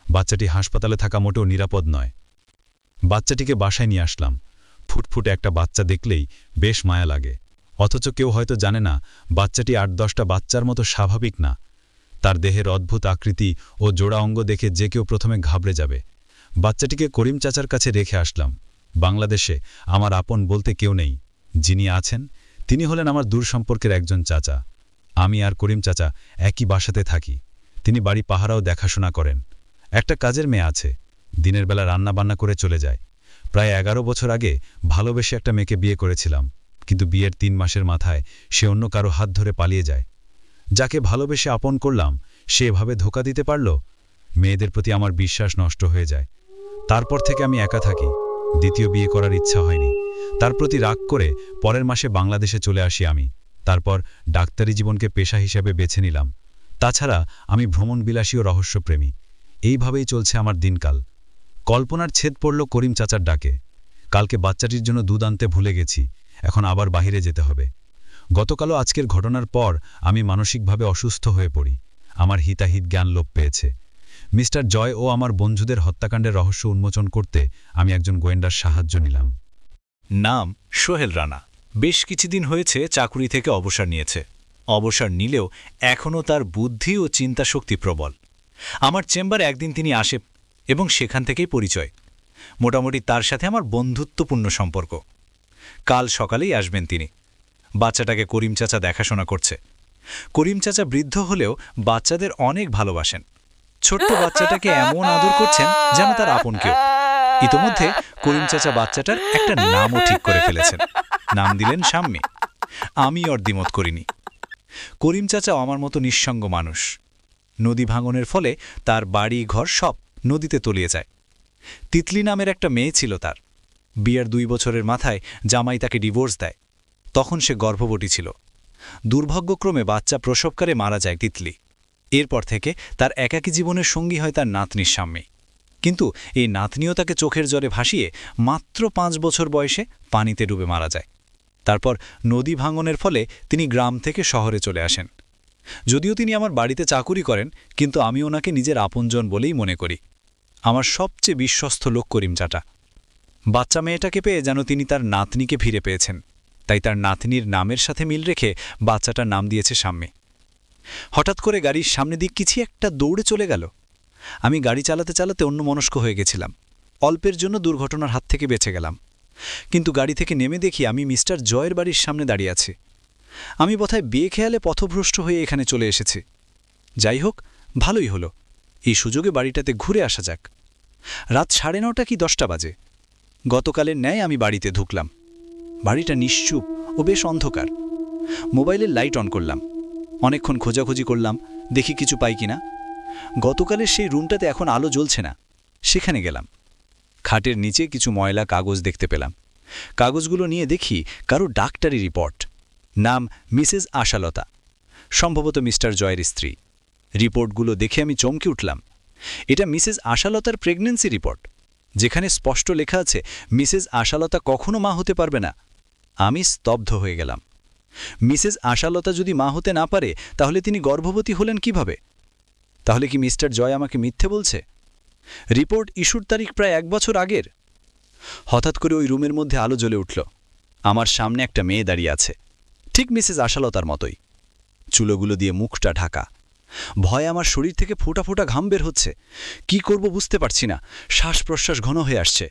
Speaker 1: বাচ্চাটি হাসপাতালে থাকা মোটেও নিরাপদ নয়। বাচ্চাটিকে বাসায় নিয়ে আসলাম। ফুটফুটে একটা বাচ্চা দেখলেই বেশ মায়া লাগে। অথচ কেউ হয়তো জানে না বাচ্চাটি 8-10টা বাচ্চার মতো স্বাভাবিক না। তার দেহের অদ্ভুত আকৃতি ও জোড়া অঙ্গ দেখে যে কেউ প্রথমে ঘাবড়ে যাবে। বাচ্চাটিকে করিম চাচার কাছে রেখে আসলাম। বাংলাদেশে আমার আপন বলতে কেউ নেই। যিনি আছেন তিনি হলেন আমার দূর সম্পর্কের একজন চাচা। আমি আর করিম চাচা একই বাসাতে থাকি। তিনি বাড়ি পাহারাও দেখাশোনা করেন। একটা কাজের মেয়ে আছে, দিনের বেলা রান্না বান্না করে চলে যায়। প্রায় 11 বছর আগে ভালোবেসে একটা মেয়েকে বিয়ে করেছিলাম, কিন্তু বিয়ের 3 মাসের মাথায় সে অন্য কারো হাত ধরে পালিয়ে যায়। যাকে ভালোবেসে আপন করলাম সে এভাবে ধোঁকা দিতে পারল। মেয়েদের প্রতি আমার বিশ্বাস নষ্ট হয়ে যায়। তারপর থেকে আমি একা থাকি। দ্বিতীয় বিয়ে করার ইচ্ছা হয়নি। তার প্রতি রাগ করে পরের মাসে বাংলাদেশে চলে আসি আমি। তারপর ডাক্তারি জীবনকে পেশা হিসেবে বেছে নিলাম। তাছাড়া আমি ভ্রমণবিলাসী ও রহস্যপ্রেমী। এইভাবেই চলছে আমার দিনকাল। কল্পনার ছেদ পড়ল করিম চাচার ডাকে। কালকে বাচ্চাটির জন্য দুধ আনতে ভুলে গেছি, এখন আবার বাহিরে যেতে হবে। গতকালও আজকের ঘটনার পর আমি মানসিকভাবে অসুস্থ হয়ে পড়ি। আমার হিতাহিত জ্ঞান লোপ পেয়েছে। মিস্টার জয় ও আমার বন্ধুদের হত্যাকাণ্ডের রহস্য উন্মোচন করতে আমি একজন গোয়েন্দার সাহায্য নিলাম।
Speaker 3: নাম সোহেল রানা। বেশ কিছুদিন হয়েছে চাকুরি থেকে অবসর নিয়েছে। অবসর নিলেও এখনও তার বুদ্ধি ও চিন্তাশক্তি প্রবল। আমার চেম্বারে একদিন তিনি আসে এবং সেখান থেকেই পরিচয়। মোটামুটি তার সাথে আমার বন্ধুত্বপূর্ণ সম্পর্ক। কাল সকালেই আসবেন তিনি। বাচ্চাটাকে করিম চাচা দেখাশোনা করছে। করিম চাচা বৃদ্ধ হলেও বাচ্চাদের অনেক ভালোবাসেন। ছোট্ট বাচ্চাটাকে এমন আদর করছেন যেন তার আপন কেউ। ইতোমধ্যে করিম চাচা বাচ্চাটার একটা নামও ঠিক করে ফেলেছেন। নাম দিলেন শাম্মী। আমি ওর দ্বিমত করিনি। করিম চাচা আমার মতো নিঃসঙ্গ মানুষ। নদী ভাঙনের ফলে তার বাড়ি ঘর সব নদীতে তলিয়ে যায়। তিতলি নামের একটা মেয়ে ছিল তার। বিয়ের 2 বছরের মাথায় জামাই তাকে ডিভোর্স দেয়। তখন সে গর্ভবতী ছিল। দুর্ভাগ্যক্রমে বাচ্চা প্রসবকালে মারা যায় তিতলি। এরপর থেকে তার একাকী জীবনের সঙ্গী হয় তার নাতনির শাম্মী। কিন্তু এই নাতনিও তাকে চোখের জলে ভাসিয়ে মাত্র 5 বছর বয়সে পানিতে ডুবে মারা যায়। তারপর নদী ভাঙনের ফলে তিনি গ্রাম থেকে শহরে চলে আসেন। যদিও তিনি আমার বাড়িতে চাকুরি করেন, কিন্তু আমি ওনাকে নিজের আপনজন বলেই মনে করি। আমার সবচেয়ে বিশ্বস্ত লোক করিম চাচা। বাচ্চা মেয়েটাকে পেয়ে যেন তিনি তার নাতনিকে ফিরে পেয়েছেন। তাই তার নাতনির নামের সাথে মিল রেখে বাচ্চাটার নাম দিয়েছে শাম্মী। হঠাৎ করে গাড়ির সামনে দিক কিছু একটা দৌড়ে চলে গেল। আমি গাড়ি চালাতে চালাতে অন্যমনস্ক হয়ে গেছিলাম। অল্পের জন্য দুর্ঘটনার হাত থেকে বেঁচে গেলাম। কিন্তু গাড়ি থেকে নেমে দেখি আমি মিস্টার জয়ের বাড়ির সামনে দাঁড়িয়ে আছি। আমি বোধহয় বেখেয়ালে পথভ্রষ্ট হয়ে এখানে চলে এসেছি। যাই হোক, ভালোই হলো। এই সুযোগে বাড়িটাতে ঘুরে আসা যাক। রাত 9:30 কি 10টা বাজে। গতকালের ন্যায় আমি বাড়িতে ঢুকলাম। বাড়িটা নিশ্চুপ ও বেশ অন্ধকার। মোবাইলের লাইট অন করলাম। অনেকক্ষণ খোঁজাখুঁজি করলাম, দেখি কিছু পাই কিনা। গতকালের সেই রুমটাতে এখন আলো জ্বলছে না। সেখানে গেলাম। খাটের নিচে কিছু ময়লা কাগজ দেখতে পেলাম। কাগজগুলো নিয়ে দেখি কারো ডাক্তারি রিপোর্ট। নাম মিসেস আশালতা, সম্ভবত মিস্টার জয়ের স্ত্রী। রিপোর্টগুলো দেখে আমি চমকে উঠলাম। এটা মিসেস আশালতার প্রেগন্যান্সি রিপোর্ট, যেখানে স্পষ্ট লেখা আছে মিসেস আশালতা কখনো মা হতে পারবে না। আমি স্তব্ধ হয়ে গেলাম। মিসেস আশালতা যদি মা হতে না পারে তাহলে তিনি গর্ভবতী হলেন কিভাবে? তাহলে কি মিস্টার জয় আমাকে মিথ্যে বলছে? রিপোর্ট ইস্যুর তারিখ প্রায় 1 বছর আগের। হঠাৎ করে ওই রুমের মধ্যে আলো জ্বলে উঠল। আমার সামনে একটা মেয়ে দাঁড়িয়ে আছে, ঠিক মিসেস আশালতার মতোই। চুলোগুলো দিয়ে মুখটা ঢাকা। ভয়ে আমার শরীর থেকে ফোঁটা ফোঁটা ঘাম বের হচ্ছে। কি করব বুঝতে পারছি না, শ্বাস প্রশ্বাস ঘন হয়ে আসছে।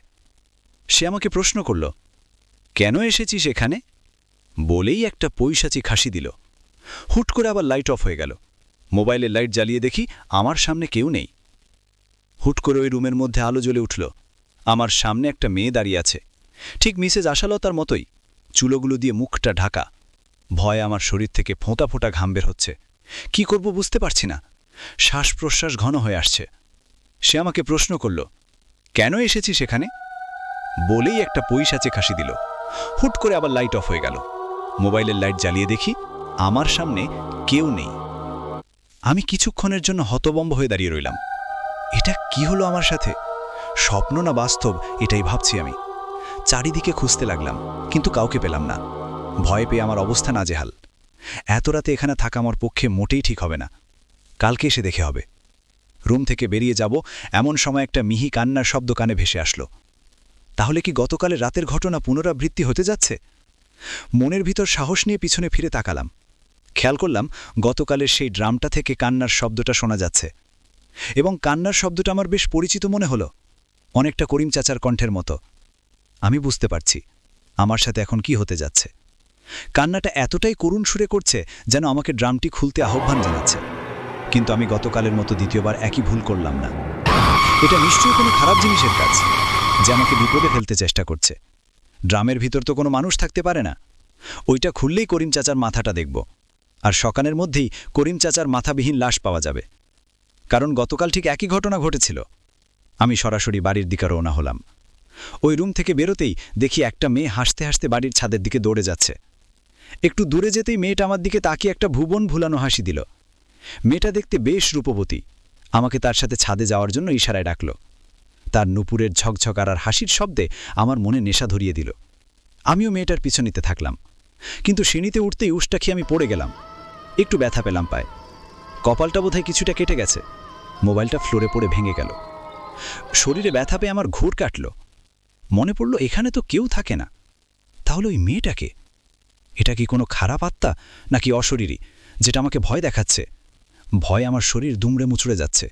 Speaker 3: সে আমাকে প্রশ্ন করল, কেন এসেছিস এখানে? বলেই একটা পৈশাচি খাসি দিল। হুট করে আবার লাইট অফ হয়ে গেল। মোবাইলের লাইট জ্বালিয়ে দেখি আমার সামনে কেউ নেই। হুট করে ওই রুমের মধ্যে আলো জ্বলে উঠল। আমার সামনে একটা মেয়ে দাঁড়িয়ে আছে, ঠিক মিসেস আশালতার মতোই। চুলোগুলো দিয়ে মুখটা ঢাকা। ভয়ে আমার শরীর থেকে ফোঁটা ফোঁটা ঘাম বের হচ্ছে। কি করব বুঝতে পারছি না, শ্বাস প্রশ্বাস ঘন হয়ে আসছে। সে আমাকে প্রশ্ন করল, কেন এসেছিস এখানে? বলেই একটা পৈশাচে খাসি দিল। হুট করে আবার লাইট অফ হয়ে গেল। মোবাইলের লাইট জ্বালিয়ে দেখি আমার সামনে কেউ নেই। আমি কিছুক্ষণের জন্য হতবম্ব হয়ে দাঁড়িয়ে রইলাম। এটা কি হলো আমার সাথে? স্বপ্ন না বাস্তব, এটাই ভাবছি আমি। চারিদিকে খুঁজতে লাগলাম, কিন্তু কাউকে পেলাম না। ভয় পেয়ে আমার অবস্থা নাজেহাল। এত রাতে এখানে থাকা আমার পক্ষে মোটেই ঠিক হবে না। কালকে এসে দেখে হবে। রুম থেকে বেরিয়ে যাব এমন সময় একটা মিহি কান্নার শব্দ কানে ভেসে আসলো। তাহলে কি গতকালের রাতের ঘটনা পুনরাবৃত্তি হতে যাচ্ছে? মনের ভিতর সাহস নিয়ে পিছনে ফিরে তাকালাম। খেয়াল করলাম গতকালের সেই ড্রামটা থেকে কান্নার শব্দটা শোনা যাচ্ছে, এবং কান্নার শব্দটা আমার বেশ পরিচিত মনে হলো, অনেকটা করিম চাচার কণ্ঠের মতো। আমি বুঝতে পারছি আমার সাথে এখন কি হতে যাচ্ছে। কান্নাটা এতটাই করুণ সুরে করছে যেন আমাকে ড্রামটি খুলতে আহ্বান জানাচ্ছে। কিন্তু আমি গতকালের মতো দ্বিতীয়বার একই ভুল করলাম না। এটা নিশ্চয়ই কোনো খারাপ জিনিসের কাজ, যে আমাকে বিপদে ফেলতে চেষ্টা করছে। ড্রামের ভিতর তো কোনো মানুষ থাকতে পারে না। ওইটা খুললেই করিম চাচার মাথাটা দেখব, আর সকালের মধ্যেই করিম চাচার মাথাবিহীন লাশ পাওয়া যাবে। কারণ গতকাল ঠিক একই ঘটনা ঘটেছিল। আমি সরাসরি বাড়ির দিকে রওনা হলাম। ওই রুম থেকে বেরোতেই দেখি একটা মেয়ে হাসতে হাসতে বাড়ির ছাদের দিকে দৌড়ে যাচ্ছে। একটু দূরে যেতেই মেয়েটা আমার দিকে তাকিয়ে একটা ভুবন ভুলানো হাসি দিল। মেয়েটা দেখতে বেশ রূপবতী। আমাকে তার সাথে ছাদে যাওয়ার জন্য ইশারায় ডাকল। তার নুপুরের ঝকঝকার আর হাসির শব্দে আমার মনে নেশা ধরিয়ে দিল। আমিও মেয়েটার পিছু নিতে থাকলাম। কিন্তু সিঁড়িতে উঠতেই উষ্টা খেয়ে আমি পড়ে গেলাম। একটু ব্যথা পেলাম পায়ে। কপালটা বোধহয় কিছুটা কেটে গেছে। মোবাইলটা ফ্লোরে পড়ে ভেঙে গেল। শরীরে ব্যথা পেয়ে আমার ঘুর কাটল। মনে পড়ল এখানে তো কেউ থাকে না। তাহলে ওই মেয়েটাকে, এটা কি কোনো খারাপ আত্মা নাকি অশরীরী, যেটা আমাকে ভয় দেখাচ্ছে? ভয় আমার শরীর দুমড়ে মুচড়ে যাচ্ছে।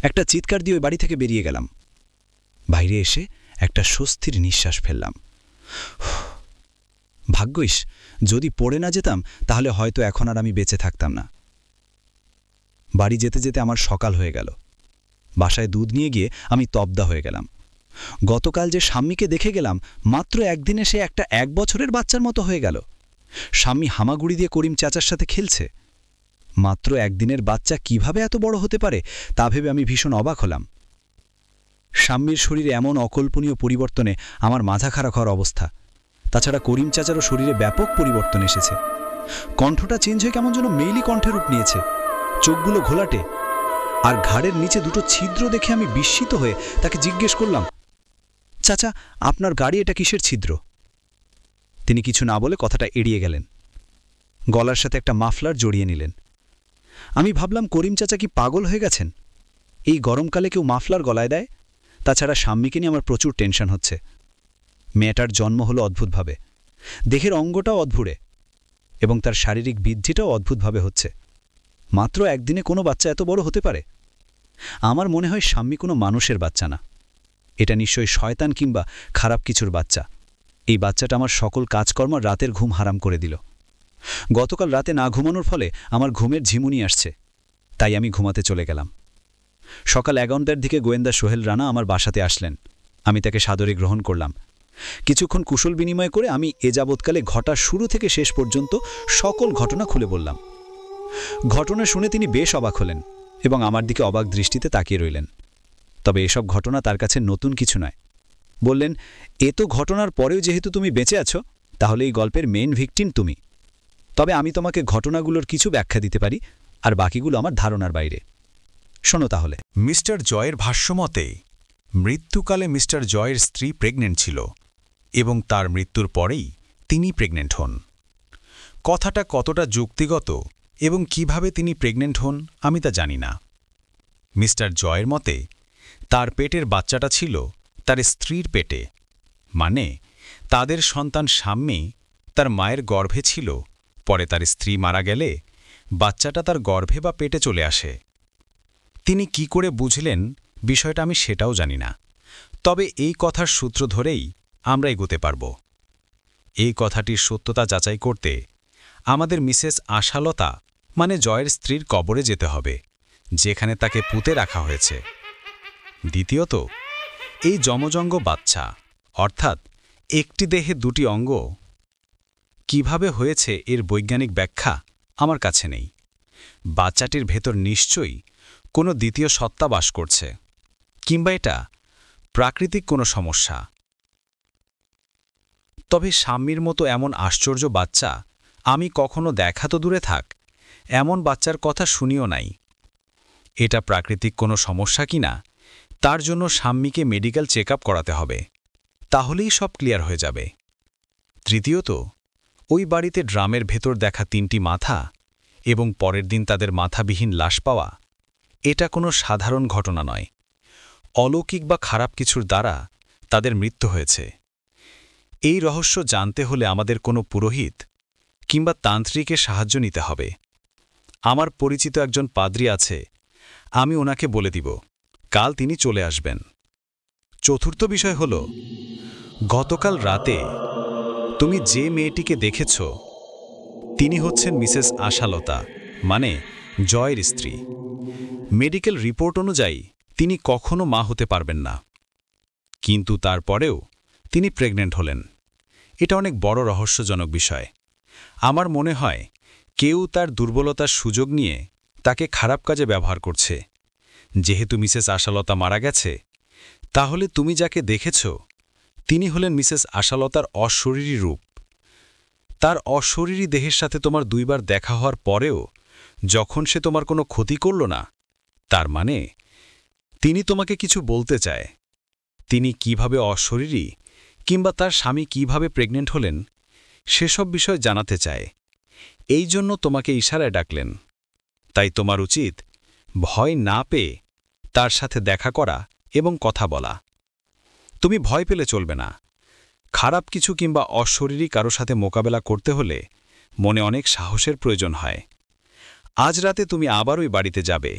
Speaker 3: একটা চিৎকার দিয়ে ওই বাড়ি থেকে বেরিয়ে গেলাম। বাইরে এসে একটা স্বস্তির নিঃশ্বাস ফেললাম। ভাগ্যিস যদি পড়ে না যেতাম তাহলে হয়তো এখন আর আমি বেঁচে থাকতাম না। বাড়ি যেতে যেতে আমার সকাল হয়ে গেল। বাসায় দুধ নিয়ে গিয়ে আমি তব্দা হয়ে গেলাম। গতকাল যে স্বামীকে দেখে গেলাম, মাত্র একদিনে সে একটা 1 বছরের বাচ্চার মতো হয়ে গেল। স্বামী হামাগুড়ি দিয়ে করিম চাচার সাথে খেলছে। মাত্র একদিনের বাচ্চা কিভাবে এত বড় হতে পারে তা ভেবে আমি ভীষণ অবাক হলাম। স্বামীর শরীরে এমন অকল্পনীয় পরিবর্তনে আমার মাথা খারাপ হওয়ার অবস্থা। তাছাড়া করিম চাচারও শরীরে ব্যাপক পরিবর্তন এসেছে। কণ্ঠটা চেঞ্জ হয়ে কেমন যেন মেইলি কণ্ঠের রূপ নিয়েছে। চোখগুলো ঘোলাটে, আর ঘাড়ের নিচে দুটো ছিদ্র দেখে আমি বিস্মিত হয়ে তাকে জিজ্ঞেস করলাম, চাচা আপনার গাড়ি এটা কিসের ছিদ্র? তিনি কিছু না বলে কথাটা এড়িয়ে গেলেন। গলার সাথে একটা মাফলার জড়িয়ে নিলেন। আমি ভাবলাম করিম চাচা কি পাগল হয়ে গেছেন? এই গরমকালে কেউ মাফলার গলায় দেয়? তাছাড়া স্বামীকে নিয়ে আমার প্রচুর টেনশন হচ্ছে। মেয়েটার জন্ম হলো অদ্ভুতভাবে, দেহের অঙ্গটাও অদ্ভুরে, এবং তার শারীরিক বৃদ্ধিটাও অদ্ভুতভাবে হচ্ছে। মাত্র একদিনে কোনো বাচ্চা এত বড় হতে পারে? আমার মনে হয় স্বামী কোনো মানুষের বাচ্চা না, এটা নিশ্চয়ই শয়তান কিংবা খারাপ কিছুর বাচ্চা। এই বাচ্চাটা আমার সকল কাজকর্ম রাতের ঘুম হারাম করে দিল। গতকাল রাতে না ঘুমানোর ফলে আমার ঘুমের ঝিমুনি আসছে, তাই আমি ঘুমাতে চলে গেলাম। সকাল 11টার দিকে গোয়েন্দা সোহেল রানা আমার বাসাতে আসলেন। আমি তাকে সাদরে গ্রহণ করলাম। কিছুক্ষণ কুশল বিনিময় করে আমি এ যাবৎকালে ঘটা শুরু থেকে শেষ পর্যন্ত সকল ঘটনা খুলে বললাম। ঘটনা শুনে তিনি বেশ অবাক হলেন এবং আমার দিকে অবাক দৃষ্টিতে তাকিয়ে রইলেন। তবে এসব ঘটনা তার কাছে নতুন কিছু নয়। বললেন, এ তো ঘটনার পরেও যেহেতু তুমি বেঁচে আছো, তাহলে এই গল্পের মেইন ভিকটিম তুমি। তবে আমি তোমাকে ঘটনাগুলোর কিছু ব্যাখ্যা দিতে পারি, আর বাকিগুলো আমার ধারণার বাইরে। শোনো তাহলে।
Speaker 1: মিস্টার জয়ের ভাষ্যমতে মৃত্যুকালে মিস্টার জয়ের স্ত্রী প্রেগনেন্ট ছিল এবং তার মৃত্যুর পরেই তিনি প্রেগনেন্ট হন। কথাটা কতটা যুক্তিগত এবং কিভাবে তিনি প্রেগনেন্ট হন আমি তা জানি না। মিস্টার জয়ের মতে তার পেটের বাচ্চাটা ছিল তার স্ত্রীর পেটে, মানে তাদের সন্তান শাম্মী তার মায়ের গর্ভে ছিল, পরে তার স্ত্রী মারা গেলে বাচ্চাটা তার গর্ভে বা পেটে চলে আসে। তিনি কি করে বুঝলেন বিষয়টা আমি সেটাও জানি না, তবে এই কথার সূত্র ধরেই আমরা এগোতে পারব। এই কথাটির সত্যতা যাচাই করতে আমাদের মিসেস আশালতা মানে জয়ের স্ত্রীর কবরে যেতে হবে, যেখানে তাকে পুঁতে রাখা হয়েছে। দ্বিতীয়ত, এই যমজঙ্গ বাচ্চা অর্থাৎ একটি দেহে দুটি অঙ্গ কিভাবে হয়েছে এর বৈজ্ঞানিক ব্যাখ্যা আমার কাছে নেই। বাচ্চাটির ভেতর নিশ্চয়ই কোনো দ্বিতীয় সত্তা বাস করছে, কিংবা এটা প্রাকৃতিক কোনো সমস্যা। তবে শাম্মীর মতো এমন আশ্চর্য বাচ্চা আমি কখনো দেখা তো দূরে থাক, এমন বাচ্চার কথা শুনিও নাই। এটা প্রাকৃতিক কোনো সমস্যা কিনা তার জন্য শাম্মীকে মেডিকেল চেক আপ করাতে হবে, তাহলেই সব ক্লিয়ার হয়ে যাবে। তৃতীয়ত, ওই বাড়িতে ড্রামের ভেতর দেখা 3টি মাথা এবং পরের দিন তাদের মাথাবিহীন লাশ পাওয়া, এটা কোনো সাধারণ ঘটনা নয়। অলৌকিক বা খারাপ কিছুর দ্বারা তাদের মৃত্যু হয়েছে। এই রহস্য জানতে হলে আমাদের কোনো পুরোহিত কিংবা তান্ত্রিকের সাহায্য নিতে হবে। আমার পরিচিত একজন পাদ্রী আছে, আমি ওনাকে বলে দিব, কাল তিনি চলে আসবেন। চতুর্থ বিষয় হল, গতকাল রাতে তুমি যে মেয়েটিকে দেখেছ তিনি হচ্ছেন মিসেস আশালতা মানে জয়ের স্ত্রী। মেডিকেল রিপোর্ট অনুযায়ী তিনি কখনো মা হতে পারবেন না, কিন্তু তারপরেও তিনি প্রেগনেন্ট হলেন। এটা অনেক বড় রহস্যজনক বিষয়। আমার মনে হয় কেউ তার দুর্বলতার সুযোগ নিয়ে তাকে খারাপ কাজে ব্যবহার করছে। যেহেতু মিসেস আশালতা মারা গেছে, তাহলে তুমি যাকে দেখেছ তিনি হলেন মিসেস আশালতার অশরীরী রূপ। তার অশরীরী দেহের সাথে তোমার 2 বার দেখা হওয়ার পরেও যখন সে তোমার কোনো ক্ষতি করল না, তার মানে তিনি তোমাকে কিছু বলতে চায়। তিনি কিভাবে অশরীরী কিংবা তার স্বামী কিভাবে প্রেগনেন্ট হলেন সেসব বিষয় জানাতে চায়। এই জন্য তোমাকে ইশারায় ডাকলেন। তাই তোমার উচিত ভয় না পেয়ে তার সাথে দেখা করা এবং কথা বলা। তুমি ভয় পেলে চলবে না। খারাপ কিছু কিংবা অশরীরী কারো সাথে মোকাবেলা করতে হলে মনে অনেক সাহসের প্রয়োজন হয়। আজ রাতে তুমি আবার ওই বাড়িতে যাবে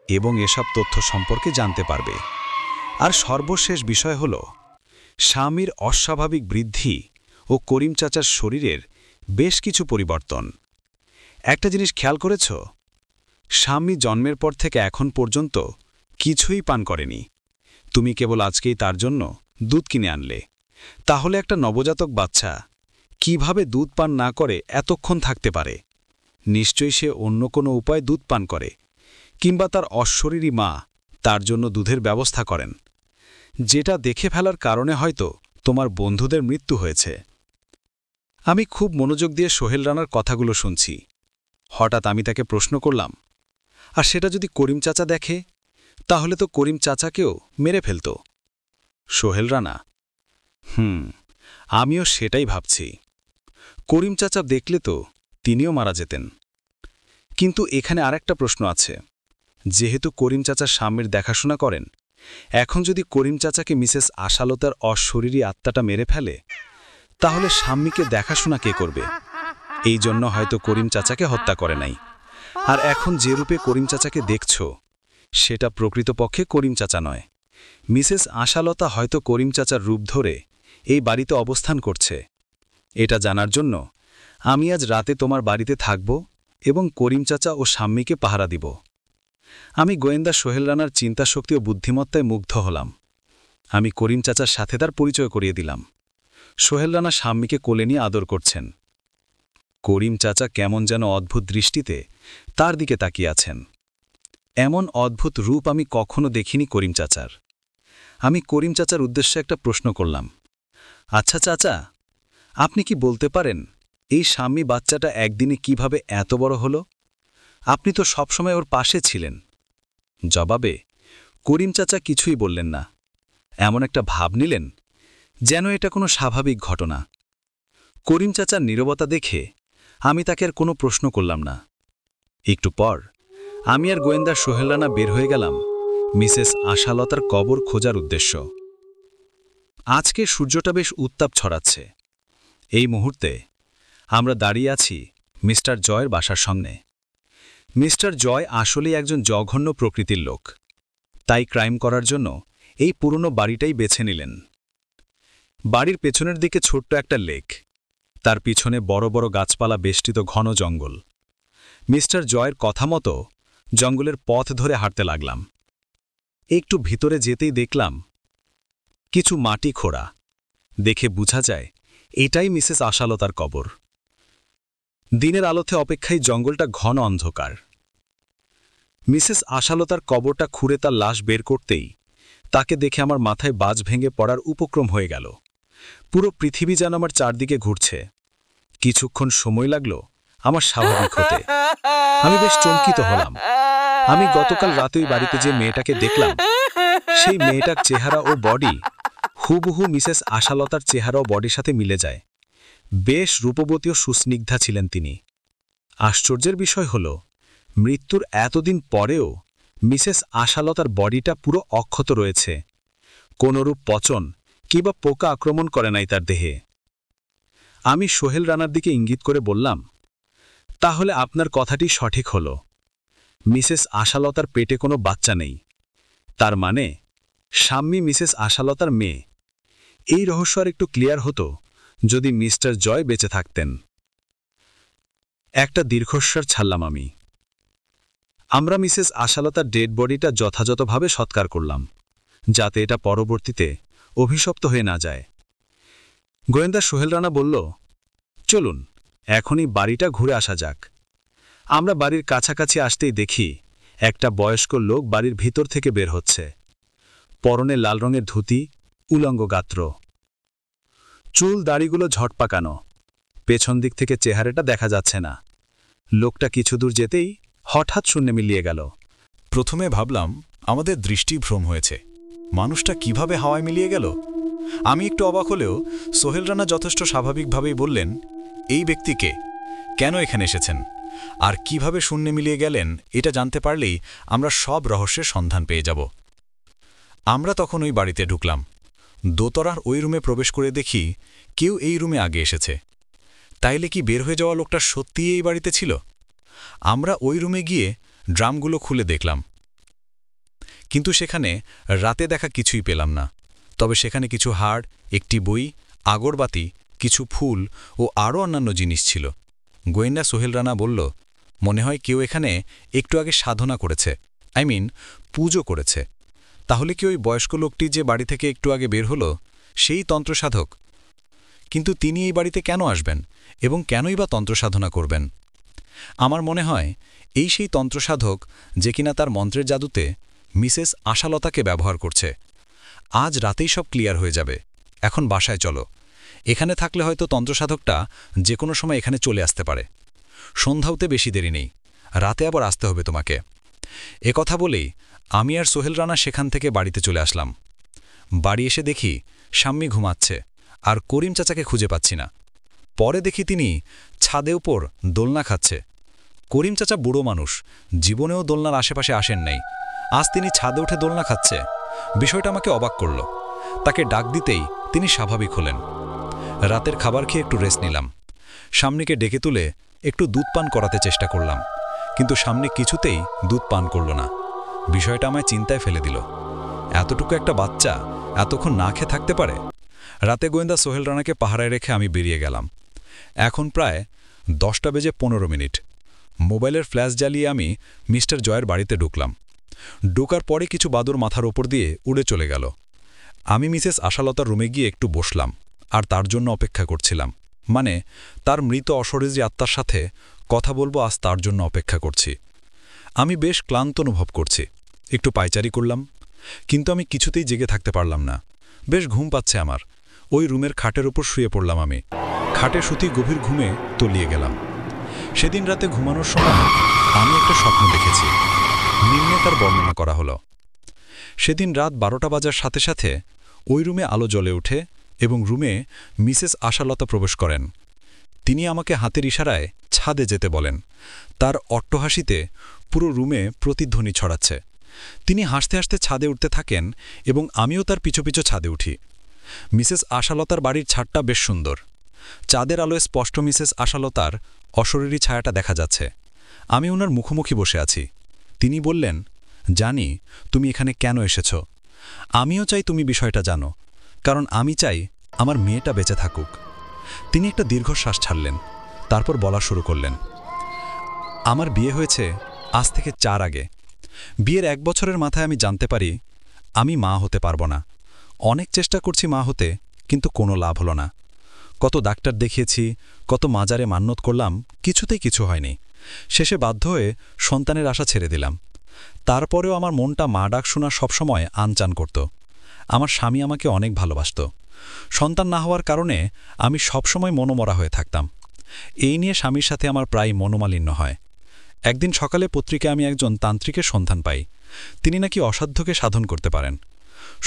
Speaker 1: এবং এসব তথ্য সম্পর্কে জানতে পারবে। আর সর্বশেষ বিষয় হল, স্বামীর অস্বাভাবিক বৃদ্ধি ও করিম চাচার শরীরের বেশ কিছু পরিবর্তন। একটা জিনিস খেয়াল করেছ, স্বামী জন্মের পর থেকে এখন পর্যন্ত কিছুই পান করেনি। তুমি কেবল আজকেই তার জন্য দুধ কিনে আনলে। তাহলে একটা নবজাতক বাচ্চা কিভাবে দুধ পান না করে এতক্ষণ থাকতে পারে? নিশ্চয়ই সে অন্য কোনো উপায় দুধ পান করে, কিংবা তার অশরীরী মা তার জন্য দুধের ব্যবস্থা করেন, যেটা দেখে ফেলার কারণে হয়তো তোমার বন্ধুদের মৃত্যু হয়েছে। আমি খুব মনোযোগ দিয়ে সোহেল রানার কথাগুলো শুনছি। হঠাৎ আমি তাকে প্রশ্ন করলাম, আর সেটা যদি করিম চাচা দেখে, তাহলে তো করিম চাচাকেও মেরে ফেলত। সোহেল রানা: আমিও সেটাই ভাবছি। করিম চাচা দেখলে তো তিনিও মারা যেতেন। কিন্তু এখানে আরেকটা প্রশ্ন আছে। যেহেতু করিম চাচা স্বামীর দেখাশোনা করেন, এখন যদি করিম চাচাকে মিসেস আশালতার অশরীরী আত্মাটা মেরে ফেলে, তাহলে স্বামীকে দেখাশোনা কে করবে? এই জন্য হয়তো করিম চাচাকে হত্যা করে নাই। আর এখন যে রূপে করিম চাচাকে দেখছ, সেটা প্রকৃতপক্ষে করিম চাচা নয়। মিসেস আশালতা হয়তো করিম চাচার রূপ ধরে এই বাড়িতে অবস্থান করছে। এটা জানার জন্য আমি আজ রাতে তোমার বাড়িতে থাকব এবং করিম চাচা ও স্বামীকে পাহারা দিব। আমি গোয়েন্দা সোহেল রানার চিন্তাশক্তি ও বুদ্ধিমত্তায় মুগ্ধ হলাম। আমি করিম চাচার সাথে তার পরিচয় করিয়ে দিলাম। সোহেল রানা স্বামীকে কোলে নিয়ে আদর করছেন। করিম চাচা কেমন যেন অদ্ভুত দৃষ্টিতে তার দিকে তাকিয়ে আছেন। এমন অদ্ভুত রূপ আমি কখনো দেখিনি করিম চাচার। আমি করিম চাচার উদ্দেশ্যে একটা প্রশ্ন করলাম, আচ্ছা চাচা, আপনি কি বলতে পারেন এই স্বামী বাচ্চাটা একদিনে কিভাবে এত বড় হলো? আপনি তো সবসময় ওর পাশে ছিলেন। জবাবে করিম চাচা কিছুই বললেন না। এমন একটা ভাব নিলেন যেন এটা কোনো স্বাভাবিক ঘটনা।
Speaker 3: করিম চাচার নীরবতা দেখে আমি তাকে আর কোনো প্রশ্ন করলাম না। একটু পর আমি আর গোয়েন্দা সোহেল রানা বের হয়ে গেলাম মিসেস আশালতার কবর খোঁজার উদ্দেশ্য। আজকে সূর্যটা বেশ উত্তাপ ছড়াচ্ছে। এই মুহূর্তে আমরা দাঁড়িয়ে আছি মিস্টার জয়ের বাসার সামনে। মিস্টার জয় আসলেই একজন জঘন্য প্রকৃতির লোক, তাই ক্রাইম করার জন্য এই পুরনো বাড়িটাই বেছে নিলেন। বাড়ির পেছনের দিকে ছোট্ট একটা লেক, তার পিছনে বড় বড় গাছপালা বেষ্টিত ঘন জঙ্গল। মিস্টার জয়ের কথা মতো জঙ্গলের পথ ধরে হাঁটতে লাগলাম। একটু ভিতরে যেতেই দেখলাম কিছু মাটি খোঁড়া। দেখে বোঝা যায় এটাই মিসেস আশালতার কবর। দিনের আলোতে অপেক্ষায় জঙ্গলটা ঘন অন্ধকার। মিসেস আশালতার কবরটা খুঁড়ে তার লাশ বের করতেই তাকে দেখে আমার মাথায় বাজ ভেঙে পড়ার উপক্রম হয়ে গেল। পুরো পৃথিবী যেন আমার চারদিকে ঘুরছে। কিছুক্ষণ সময় লাগলো আমার স্বাভাবিক হতে। আমি বেশ চমকিত হলাম। আমি গতকাল রাতে ওই বাড়িতে যে মেয়েটাকে দেখলাম, সেই মেয়েটার চেহারা ও বডি হুবহু মিসেস আশালতার চেহারা ও বডির সাথে মিলে যায়। বেশ রূপবতী ও সুস্নিগ্ধা ছিলেন তিনি। আশ্চর্যের বিষয় হল, মৃত্যুর এতদিন পরেও মিসেস আশালতার বডিটা পুরো অক্ষত রয়েছে। কোনরূপ পচন কিংবা পোকা আক্রমণ করে নাই তার দেহে। আমি সোহেল রানার দিকে ইঙ্গিত করে বললাম, তাহলে আপনার কথাটি সঠিক হল। মিসেস আশালতার পেটে কোনো বাচ্চা নেই। তার মানে স্বামী মিসেস আশালতার মেয়ে। এই রহস্য আর একটু ক্লিয়ার হতো যদি মিস্টার জয় বেঁচে থাকতেন। একটা দীর্ঘশ্বাস ছাড়লাম আমি। আমরা মিসেস আশালতার ডেড বডিটা যথাযথভাবে সৎকার করলাম, যাতে এটা পরবর্তীতে অভিশপ্ত হয়ে না যায়। গোয়েন্দা সোহেল রানা বলল, চলুন এখনই বাড়িটা ঘুরে আসা যাক। আমরা বাড়ির কাছাকাছি আসতেই দেখি একটা বয়স্ক লোক বাড়ির ভিতর থেকে বের হচ্ছে। পরনে লাল রঙের ধুতি, উলঙ্গ গাত্র, চুল দাড়িগুলো ঝটপাকানো। পেছন দিক থেকে চেহারাটা দেখা যাচ্ছে না। লোকটা কিছু দূর যেতেই হঠাৎ শূন্যে মিলিয়ে গেল।
Speaker 1: প্রথমে ভাবলাম আমাদের দৃষ্টিভ্রম হয়েছে, মানুষটা কিভাবে হাওয়ায় মিলিয়ে গেল। আমি একটু অবাক হলেও সোহেল রানা যথেষ্ট স্বাভাবিকভাবেই বললেন, এই ব্যক্তিকে কেন এখানে এসেছেন আর কিভাবে শূন্যে মিলিয়ে গেলেন, এটা জানতে পারলেই আমরা সব রহস্যের সন্ধান পেয়ে যাব। আমরা তখন ওই বাড়িতে ঢুকলাম। দোতলার ওই রুমে প্রবেশ করে দেখি কেউ এই রুমে আগে এসেছে। তাইলে কি বের হয়ে যাওয়া লোকটা সত্যিই এই বাড়িতে ছিল? আমরা ওই রুমে গিয়ে ড্রামগুলো খুলে দেখলাম, কিন্তু সেখানে রাতে দেখা কিছুই পেলাম না। তবে সেখানে কিছু হাড়, একটি বই, আগরবাতি, কিছু ফুল ও আরও অন্যান্য জিনিস ছিল। গোয়েন্দা সোহেল রানা বলল, মনে হয় কেউ এখানে একটু আগে সাধনা করেছে, পুজো করেছে। তাহলে কি ওই বয়স্ক লোকটি যে বাড়ি থেকে একটু আগে বের হলো সেই তন্ত্রসাধক? কিন্তু তিনি এই বাড়িতে কেন আসবেন এবং কেনই বা তন্ত্রসাধনা করবেন? আমার মনে হয় এই সেই তন্ত্রসাধক যে কিনা তার মন্ত্রের জাদুতে মিসেস আশালতাকে ব্যবহার করছে। আজ রাতেই সব ক্লিয়ার হয়ে যাবে। এখন বাসায় চলো। এখানে থাকলে হয়তো তন্ত্রসাধকটা যে কোনো সময় এখানে চলে আসতে পারে। সন্ধ্যাওতে বেশি দেরি নেই, রাতে আবার আসতে হবে তোমাকে। কথা বলেই আমি আর সোহেল রানা সেখান থেকে বাড়িতে চলে আসলাম। বাড়ি এসে দেখি স্বামী ঘুমাচ্ছে আর করিম চাচাকে খুঁজে পাচ্ছি না। পরে দেখি তিনি ছাদে উপর দোলনা খাচ্ছে। করিম চাচা বুড়ো মানুষ, জীবনেও দোলনার আশেপাশে আসেন নাই। আজ তিনি ছাদে উঠে দোলনা খাচ্ছে। বিষয়টা আমাকে অবাক করল। তাকে ডাক দিতেই তিনি স্বাভাবিক হলেন। রাতের খাবার খেয়ে একটু রেস্ট নিলাম। সামনেকে ডেকে তুলে একটু দুধ পান করাতে চেষ্টা করলাম, কিন্তু সামনে কিছুতেই দুধ পান করল না। বিষয়টা আমায় চিন্তায় ফেলে দিল। এতটুকু একটা বাচ্চা এতক্ষণ না খেয়ে থাকতে পারে? রাতে গোয়েন্দা সোহেল রানাকে পাহারায় রেখে আমি বেরিয়ে গেলাম। এখন প্রায় 10:15। মোবাইলের ফ্ল্যাশ জ্বালিয়ে আমি মিস্টার জয়ের বাড়িতে ঢুকলাম। ঢোকার পরে কিছু বাদুর মাথার ওপর দিয়ে উড়ে চলে গেল। আমি মিসেস আশালতার রুমে গিয়ে একটু বসলাম আর তার জন্য অপেক্ষা করছিলাম। মানে তার মৃত অশরীরী আত্মার সাথে কথা বলবো, আজ তার জন্য অপেক্ষা করছি। আমি বেশ ক্লান্ত অনুভব করছি। একটু পায়চারি করলাম, কিন্তু আমি কিছুতেই জেগে থাকতে পারলাম না। বেশ ঘুম পাচ্ছে আমার। ওই রুমের খাটের উপর শুয়ে পড়লাম আমি। খাটে শুতি গভীর ঘুমে তলিয়ে গেলাম। সেদিন রাতে ঘুমানোর সময় আমি একটা স্বপ্ন দেখেছি। নিম্নে তার বর্ণনা করা হলো। সেদিন রাত 12টা বাজার সাথে সাথে ওই রুমে আলো জ্বলে ওঠে এবং রুমে মিসেস আশালতা প্রবেশ করেন
Speaker 3: তিনি আমাকে হাতের ইশারায় ছাদে যেতে বলেন। তার অট্টহাসিতে পুরো রুমে প্রতিধ্বনি ছড়াচ্ছে। তিনি হাসতে হাসতে ছাদে উঠতে থাকেন এবং আমিও তার পিছু পিছু ছাদে উঠি। মিসেস আশালতার বাড়ির ছাদটা বেশ সুন্দর। চাঁদের আলোয় স্পষ্ট মিসেস আশালতার অশরীরী ছায়াটা দেখা যাচ্ছে। আমি ওনার মুখোমুখি বসে আছি। তিনি বললেন, জানি তুমি এখানে কেন এসেছ। আমিও চাই তুমি বিষয়টা জানো, কারণ আমি চাই আমার মেয়েটা বেঁচে থাকুক। তিনি একটা দীর্ঘশ্বাস ছাড়লেন, তারপর বলা শুরু করলেন, আমার বিয়ে হয়েছে আজ থেকে 4 আগে। বিয়ের 1 বছরের মাথায় আমি জানতে পারি আমি মা হতে পারবো না। অনেক চেষ্টা করছি মা হতে, কিন্তু কোনো লাভ হলো না। কত ডাক্তার দেখিয়েছি, কত মাজারে মান্যত করলাম, কিছুতেই কিছু হয়নি। শেষে বাধ্য হয়ে সন্তানের আশা ছেড়ে দিলাম। তারপরেও আমার মনটা মা ডাক শোনা সবসময় আনচান করত। আমার স্বামী আমাকে অনেক ভালোবাসত। সন্তান না হওয়ার কারণে আমি সবসময় মনোমরা হয়ে থাকতাম। এই নিয়ে স্বামীর সাথে আমার প্রায় মনোমালিন্য হয়। একদিন সকালে পত্রিকায় আমি একজন তান্ত্রিকের সন্ধান পাই। তিনি নাকি অসাধ্যকে সাধন করতে পারেন।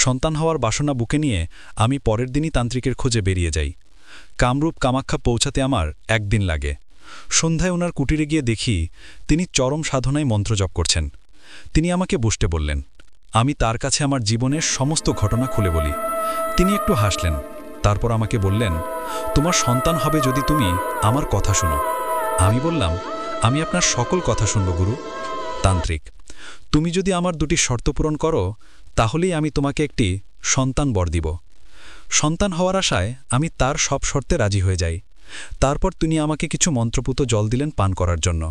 Speaker 3: সন্তান হওয়ার বাসনা বুকে নিয়ে আমি পরের দিনই তান্ত্রিকের খোঁজে বেরিয়ে যাই। কামরূপ কামাখ্যা পৌঁছাতে আমার 1 দিন লাগে। সন্ধ্যায় ওনার কুটিরে গিয়ে দেখি তিনি চরম সাধনায় মন্ত্র জপ করছেন। তিনি আমাকে বসতে বললেন। আমি তার কাছে আমার জীবনের সমস্ত ঘটনা খুলে বলি। তিনি একটু হাসলেন, তারপর আমাকে বললেন, তোমার সন্তান হবে যদি তুমি আমার কথা শোনো। আমি বললাম, আমি আপনার সকল কথা শুনব গুরু। তান্ত্রিক, তুমি যদি আমার 2টি শর্ত পূরণ করো, তাহলেই আমি তোমাকে একটি সন্তান বর দিব। সন্তান হওয়ার আশায় আমি তার সব শর্তে রাজি হয়ে যাই। তারপর তিনি আমাকে কিছু মন্ত্রপুত জল দিলেন পান করার জন্য।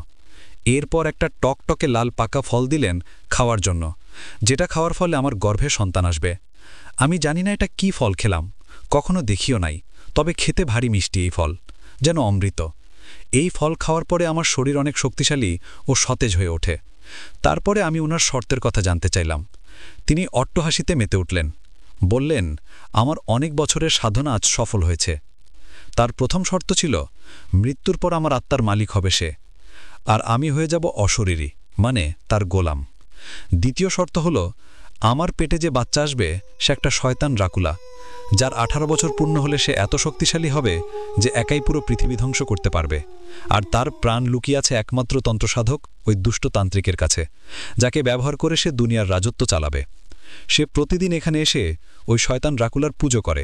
Speaker 3: এরপর একটা টকটকে লাল পাকা ফল দিলেন খাওয়ার জন্য, যেটা খাওয়ার ফলে আমার গর্ভে সন্তান আসবে। আমি জানি না এটা কি ফল খেলাম, কখনো দেখিও নাই, তবে খেতে ভারী মিষ্টি এই ফল, যেন অমৃত। এই ফল খাওয়ার পরে আমার শরীর অনেক শক্তিশালী ও সতেজ হয়ে ওঠে। তারপরে আমি ওনার শর্তের কথা জানতে চাইলাম। তিনি অট্টহাসিতে মেতে উঠলেন, বললেন, আমার অনেক বছরের সাধনা আজ সফল হয়েছে। তার প্রথম শর্ত ছিল, মৃত্যুর পর আমার আত্মার মালিক হবে সে, আর আমি হয়ে যাব অশরীরী, মানে তার গোলাম। দ্বিতীয় শর্ত হল, আমার পেটে যে বাচ্চা আসবে সে একটা শয়তান ড্রাকুলা, যার 18 বছর পূর্ণ হলে সে এত শক্তিশালী হবে যে একাই পুরো পৃথিবী ধ্বংস করতে পারবে। আর তার প্রাণ লুকিয়ে আছে একমাত্র তন্ত্রসাধক ওই দুষ্ট তান্ত্রিকের কাছে, যাকে ব্যবহার করে সে দুনিয়ার রাজত্ব চালাবে। সে প্রতিদিন এখানে এসে ওই শয়তান ড্রাকুলার পুজো করে,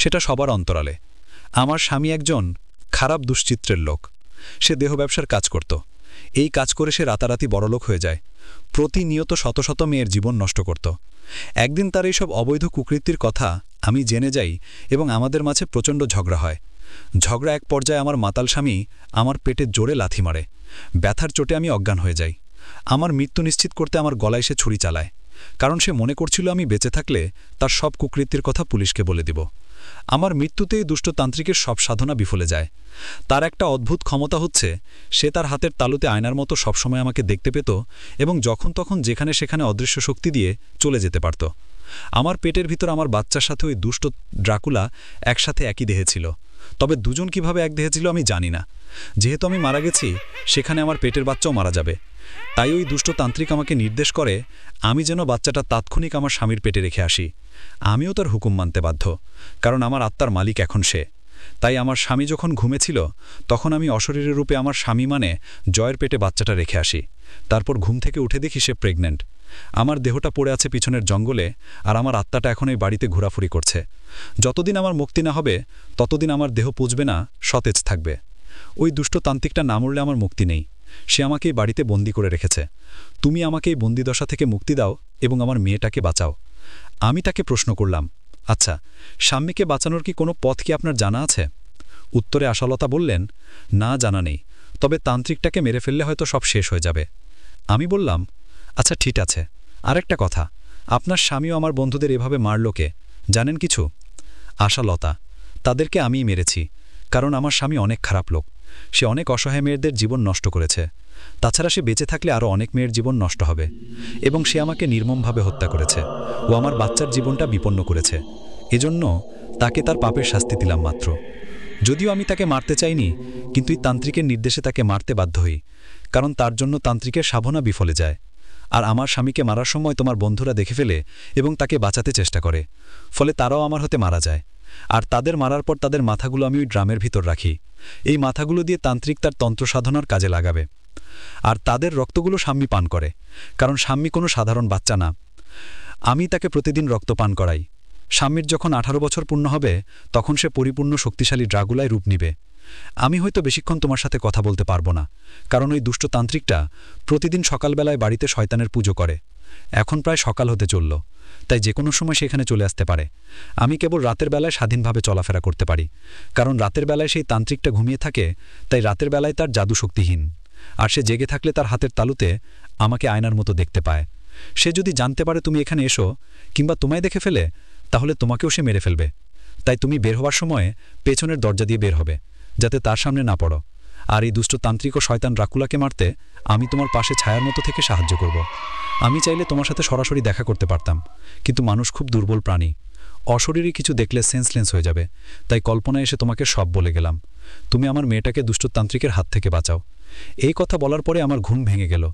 Speaker 3: সেটা সবার অন্তরালে। আমার স্বামী একজন খারাপ দুশ্চিত্রের লোক। সে দেহ ব্যবসার কাজ করত। এই কাজ করে সে রাতারাতি বড়লোক হয়ে যায়। প্রতিনিয়ত শত শত মেয়ের জীবন নষ্ট করত। একদিন তার এইসব অবৈধ কুকৃতির কথা আমি জেনে যাই এবং আমাদের মাঝে প্রচণ্ড ঝগড়া হয়। ঝগড়া এক পর্যায়ে আমার মাতাল স্বামী আমার পেটে জোরে লাথি মারে। ব্যথার চোটে আমি অজ্ঞান হয়ে যাই। আমার মৃত্যু নিশ্চিত করতে আমার গলায় সে ছুরি চালায়, কারণ সে মনে করছিল আমি বেঁচে থাকলে তার সব কুকৃতির কথা পুলিশকে বলে দিব। আমার মৃত্যুতেই দুষ্ট তান্ত্রিকের সব সাধনা বিফলে যায়। তার একটা অদ্ভুত ক্ষমতা হচ্ছে, সে তার হাতের তালুতে আয়নার মতো সবসময় আমাকে দেখতে পেত এবং যখন তখন যেখানে সেখানে অদৃশ্য শক্তি দিয়ে চলে যেতে পারত। আমার পেটের ভিতর আমার বাচ্চার সাথে ওই দুষ্ট ড্রাকুলা একসাথে একই দেহে ছিল, তবে দুজন কিভাবে এক দেহে ছিল আমি জানি না। যেহেতু আমি মারা গেছি, সেখানে আমার পেটের বাচ্চাও মারা যাবে। তাই ওই দুষ্ট তান্ত্রিক আমাকে নির্দেশ করে আমি যেন বাচ্চাটা তাৎক্ষণিক আমার স্বামীর পেটে রেখে আসি। আমিও তার হুকুম মানতে বাধ্য, কারণ আমার আত্মার মালিক এখন সে। তাই আমার স্বামী যখন ঘুমেছিল, তখন আমি অশরীরী রূপে আমার স্বামী মানে জয়ের পেটে বাচ্চাটা রেখে আসি। তারপর ঘুম থেকে উঠে দেখি সে প্রেগন্যান্ট। আমার দেহটা পড়ে আছে পিছনের জঙ্গলে, আর আমার আত্মাটা এখন এই বাড়িতে ঘোরাফুরি করছে। যতদিন আমার মুক্তি না হবে, ততদিন আমার দেহ পুজবে না, সতেজ থাকবে। ওই দুষ্ট তান্ত্রিকটা না মরলে আমার মুক্তি নেই। সে আমাকে এই বাড়িতে বন্দি করে রেখেছে। তুমি আমাকে এই বন্দিদশা থেকে মুক্তি দাও এবং আমার মেয়েটাকে বাঁচাও। আমি তাকে প্রশ্ন করলাম, আচ্ছা, স্বামীকে বাঁচানোর কি কোনো পথ কি আপনার জানা আছে? উত্তরে আশালতা বললেন, না, জানা নেই, তবে তান্ত্রিকটাকে মেরে ফেললে হয়তো সব শেষ হয়ে যাবে। আমি বললাম, আচ্ছা ঠিক আছে, আরেকটা কথা, আপনার স্বামীও আমার বন্ধুদের এভাবে মারল কে, জানেন কিছু? আশালতা, তাদেরকে আমিই মেরেছি, কারণ আমার স্বামী অনেক খারাপ লোক। সে অনেক অসহায় মেয়েদের জীবন নষ্ট করেছে। তাছাড়া সে বেঁচে থাকলে আরও অনেক মেয়ের জীবন নষ্ট হবে, এবং সে আমাকে নির্মমভাবে হত্যা করেছে ও আমার বাচ্চার জীবনটা বিপন্ন করেছে। এজন্য তাকে তার পাপের শাস্তি দিলাম মাত্র। যদিও আমি তাকে মারতে চাইনি, কিন্তু এই তান্ত্রিকের নির্দেশে তাকে মারতে বাধ্য হই, কারণ তার জন্য তান্ত্রিকের সাধনা বিফলে যায়। আর আমার স্বামীকে মারার সময় তোমার বন্ধুরা দেখে ফেলে এবং তাকে বাঁচাতে চেষ্টা করে, ফলে তারাও আমার হাতে মারা যায়। আর তাদের মারার পর তাদের মাথাগুলো আমি ওই ড্রামের ভিতর রাখি। এই মাথাগুলো দিয়ে তান্ত্রিক তার তন্ত্র সাধনার কাজে লাগাবে। আর তাদের রক্তগুলো সাম্মি পান করে, কারণ সাম্মি কোনো সাধারণ বাচ্চা না। আমি তাকে প্রতিদিন রক্ত পান করাই। সাম্মির যখন 18 বছর পূর্ণ হবে, তখন সে পরিপূর্ণ শক্তিশালী ড্রাকুলায় রূপ নিবে। আমি হয়তো বেশিক্ষণ তোমার সাথে কথা বলতে পারবো না, কারণ ওই দুষ্ট তান্ত্রিকটা প্রতিদিন সকালবেলায় বাড়িতে শয়তানের পুজো করে। এখন প্রায় সকাল হতে চলল, তাই যে কোনো সময় সেখানে চলে আসতে পারে। আমি কেবল রাতের বেলায় স্বাধীনভাবে চলাফেরা করতে পারি, কারণ রাতের বেলায় সেই তান্ত্রিকটা ঘুমিয়ে থাকে, তাই রাতের বেলায় তার জাদু শক্তিহীন। আর সে জেগে থাকলে তার হাতের তালুতে আমাকে আয়নার মতো দেখতে পায়। সে যদি জানতে পারে তুমি এখানে এসো, কিংবা তোমায় দেখে ফেলে, তাহলে তোমাকেও সে মেরে ফেলবে। তাই তুমি বের হওয়ার সময় পেছনের দরজা দিয়ে বের হবে, যাতে তার সামনে না পড়ো। আর এই দুষ্ট তান্ত্রিক ও শয়তান ড্রাকুলাকে মারতে আমি তোমার পাশে ছায়ার মতো থেকে সাহায্য করব। আমি চাইলে তোমার সাথে সরাসরি দেখা করতে পারতাম, কিন্তু মানুষ খুব দুর্বল প্রাণী। অশরীরী কিছু দেখলে সেন্সলেন্স হয়ে যাবে, তাই কল্পনায় এসে তোমাকে সব বলে গেলাম। তুমি আমার মেয়েটাকে দুষ্টতান্ত্রিকের হাত থেকে বাঁচাও। এই কথা বলার পরে আমার ঘুম ভেঙে গেল।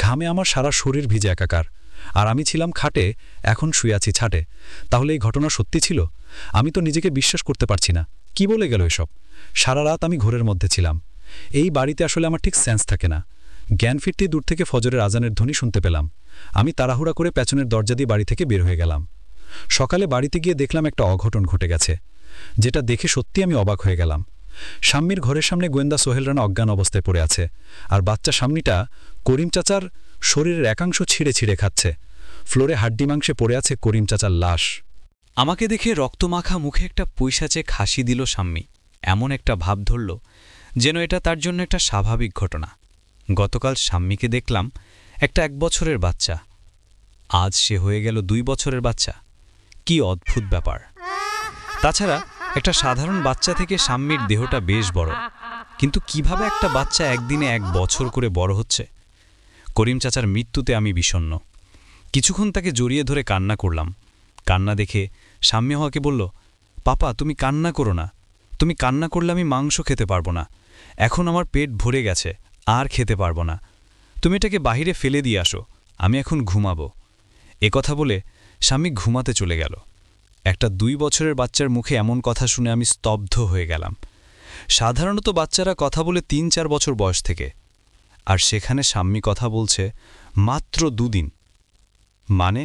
Speaker 3: ঘামে আমার সারা শরীর ভিজে একাকার। আর আমি ছিলাম খাটে, এখন শুয়ে আছি ছাটে। তাহলে এই ঘটনা সত্যি ছিল? আমি তো নিজেকে বিশ্বাস করতে পারছি না। কি বলে গেল এসব? সারা রাত আমি ঘোরের মধ্যে ছিলাম। এই বাড়িতে আসলে আমার ঠিক সেন্স থাকে না। জ্ঞান ফিরতেই দূর থেকে ফজরের আজানের ধ্বনি শুনতে পেলাম। আমি তাড়াহুড়া করে পেছনের দরজা দিয়ে বাড়ি থেকে বের হয়ে গেলাম। সকালে বাড়িতে গিয়ে দেখলাম একটা অঘটন ঘটে গেছে, যেটা দেখে সত্যি আমি অবাক হয়ে গেলাম। সাম্মির ঘরের সামনে গোয়েন্দা সোহেল রানা অজ্ঞান অবস্থায় পড়ে আছে, আর বাচ্চা সাম্মিটা করিম চাচার শরীরের একাংশ ছিঁড়ে ছিঁড়ে খাচ্ছে। ফ্লোরে হাড্ডি মাংসে পড়ে আছে করিম চাচার লাশ।
Speaker 1: আমাকে দেখে রক্তমাখা মুখে একটা পৈশাচে হাসি দিল সাম্মি। এমন একটা ভাব ধরল যেন এটা তার জন্য একটা স্বাভাবিক ঘটনা। গতকাল সাম্মিকে দেখলাম একটা 1 বছরের বাচ্চা, আজ সে হয়ে গেল 2 বছরের বাচ্চা। কি অদ্ভুত ব্যাপার! তাছাড়া একটা সাধারণ বাচ্চা থেকে সাম্মির দেহটা বেশ বড়, কিন্তু কিভাবে একটা বাচ্চা একদিনে 1 বছর করে বড় হচ্ছে? করিম চাচার মৃত্যুতে আমি বিষণ্ণ। কিছুক্ষণ তাকে জড়িয়ে ধরে কান্না করলাম। কান্না দেখে সাম্মি হওয়াকে বলল, পাপা তুমি কান্না করো না, তুমি কান্না করলে আমি মাংস খেতে পারবো না। এখন আমার পেট ভরে গেছে, আর খেতে পারবো না। তুমি এটাকে বাহিরে ফেলে দিয়ে আসো, আমি এখন ঘুমাবো। কথা বলে স্বামী ঘুমাতে চলে গেল। একটা 2 বছরের বাচ্চার মুখে এমন কথা শুনে আমি স্তব্ধ হয়ে গেলাম। সাধারণত বাচ্চারা কথা বলে 3-4 বছর বয়স থেকে, আর সেখানে স্বামী কথা বলছে মাত্র 2 দিন, মানে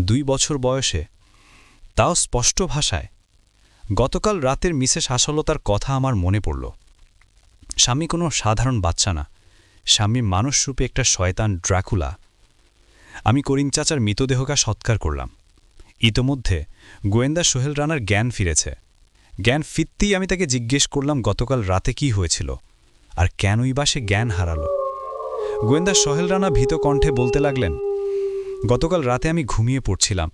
Speaker 1: 2 বছর বয়সে, তাও স্পষ্ট ভাষায়। গতকাল রাতের মিসেস আশালতার কথা আমার মনে পড়ল। স্বামী কোনো সাধারণ বাচ্চা না, স্বামী মানুষরূপে একটা শয়তান ড্রাকুলা। আমি করিম চাচার মৃতদেহকে সৎকার করলাম। ইতোমধ্যে গোয়েন্দা সোহেল রানার জ্ঞান ফিরেছে। জ্ঞান ফিরতেই আমি তাকে জিজ্ঞেস করলাম গতকাল রাতে কি হয়েছিল, আর কেনই বা সে জ্ঞান হারালো। গোয়েন্দা সোহেল রানা ভীত কণ্ঠে বলতে লাগলেন, গতকাল রাতে আমি ঘুমিয়ে পড়ছিলাম।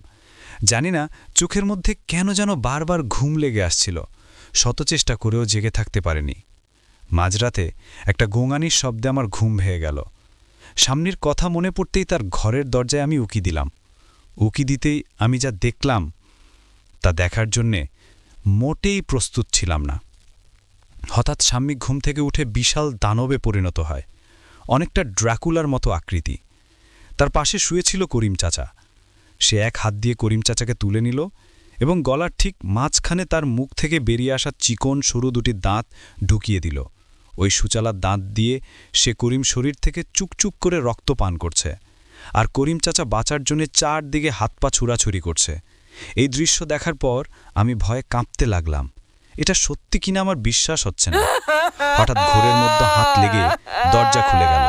Speaker 1: জানি না চোখের মধ্যে কেন যেন বারবার ঘুম লেগে আসছিল, শত চেষ্টা করেও জেগে থাকতে পারিনি। মাঝরাতে একটা গোঙানির শব্দে আমার ঘুম ভেঙে গেল। সামনের কথা মনে পড়তেই তার ঘরের দরজায় আমি উকি দিলাম। উকি দিতেই আমি যা দেখলাম তা দেখার জন্যে মোটেই প্রস্তুত ছিলাম না। হঠাৎ সাম্মিক ঘুম থেকে উঠে বিশাল দানবে পরিণত হয়, অনেকটা ড্রাকুলার মতো আকৃতি। তার পাশে শুয়েছিল করিম চাচা। সে এক হাত দিয়ে করিম চাচাকে তুলে নিল এবং গলার ঠিক মাঝখানে তার মুখ থেকে বেরিয়ে আসা চিকন সরু 2টি দাঁত ঢুকিয়ে দিল। ওই সুচালার দাঁত দিয়ে সে করিম শরীর থেকে চুকচুক করে রক্ত পান করছে, আর করিম চাচা বাঁচার জন্য 4 দিকে হাত পা ছুড়াছুড়ি করছে। এই দৃশ্য দেখার পর আমি ভয়ে কাঁপতে লাগলাম। এটা সত্যি কিনা আমার বিশ্বাস হচ্ছে না। হঠাৎ ঘোরের মধ্যে হাত লেগে দরজা খুলে গেল,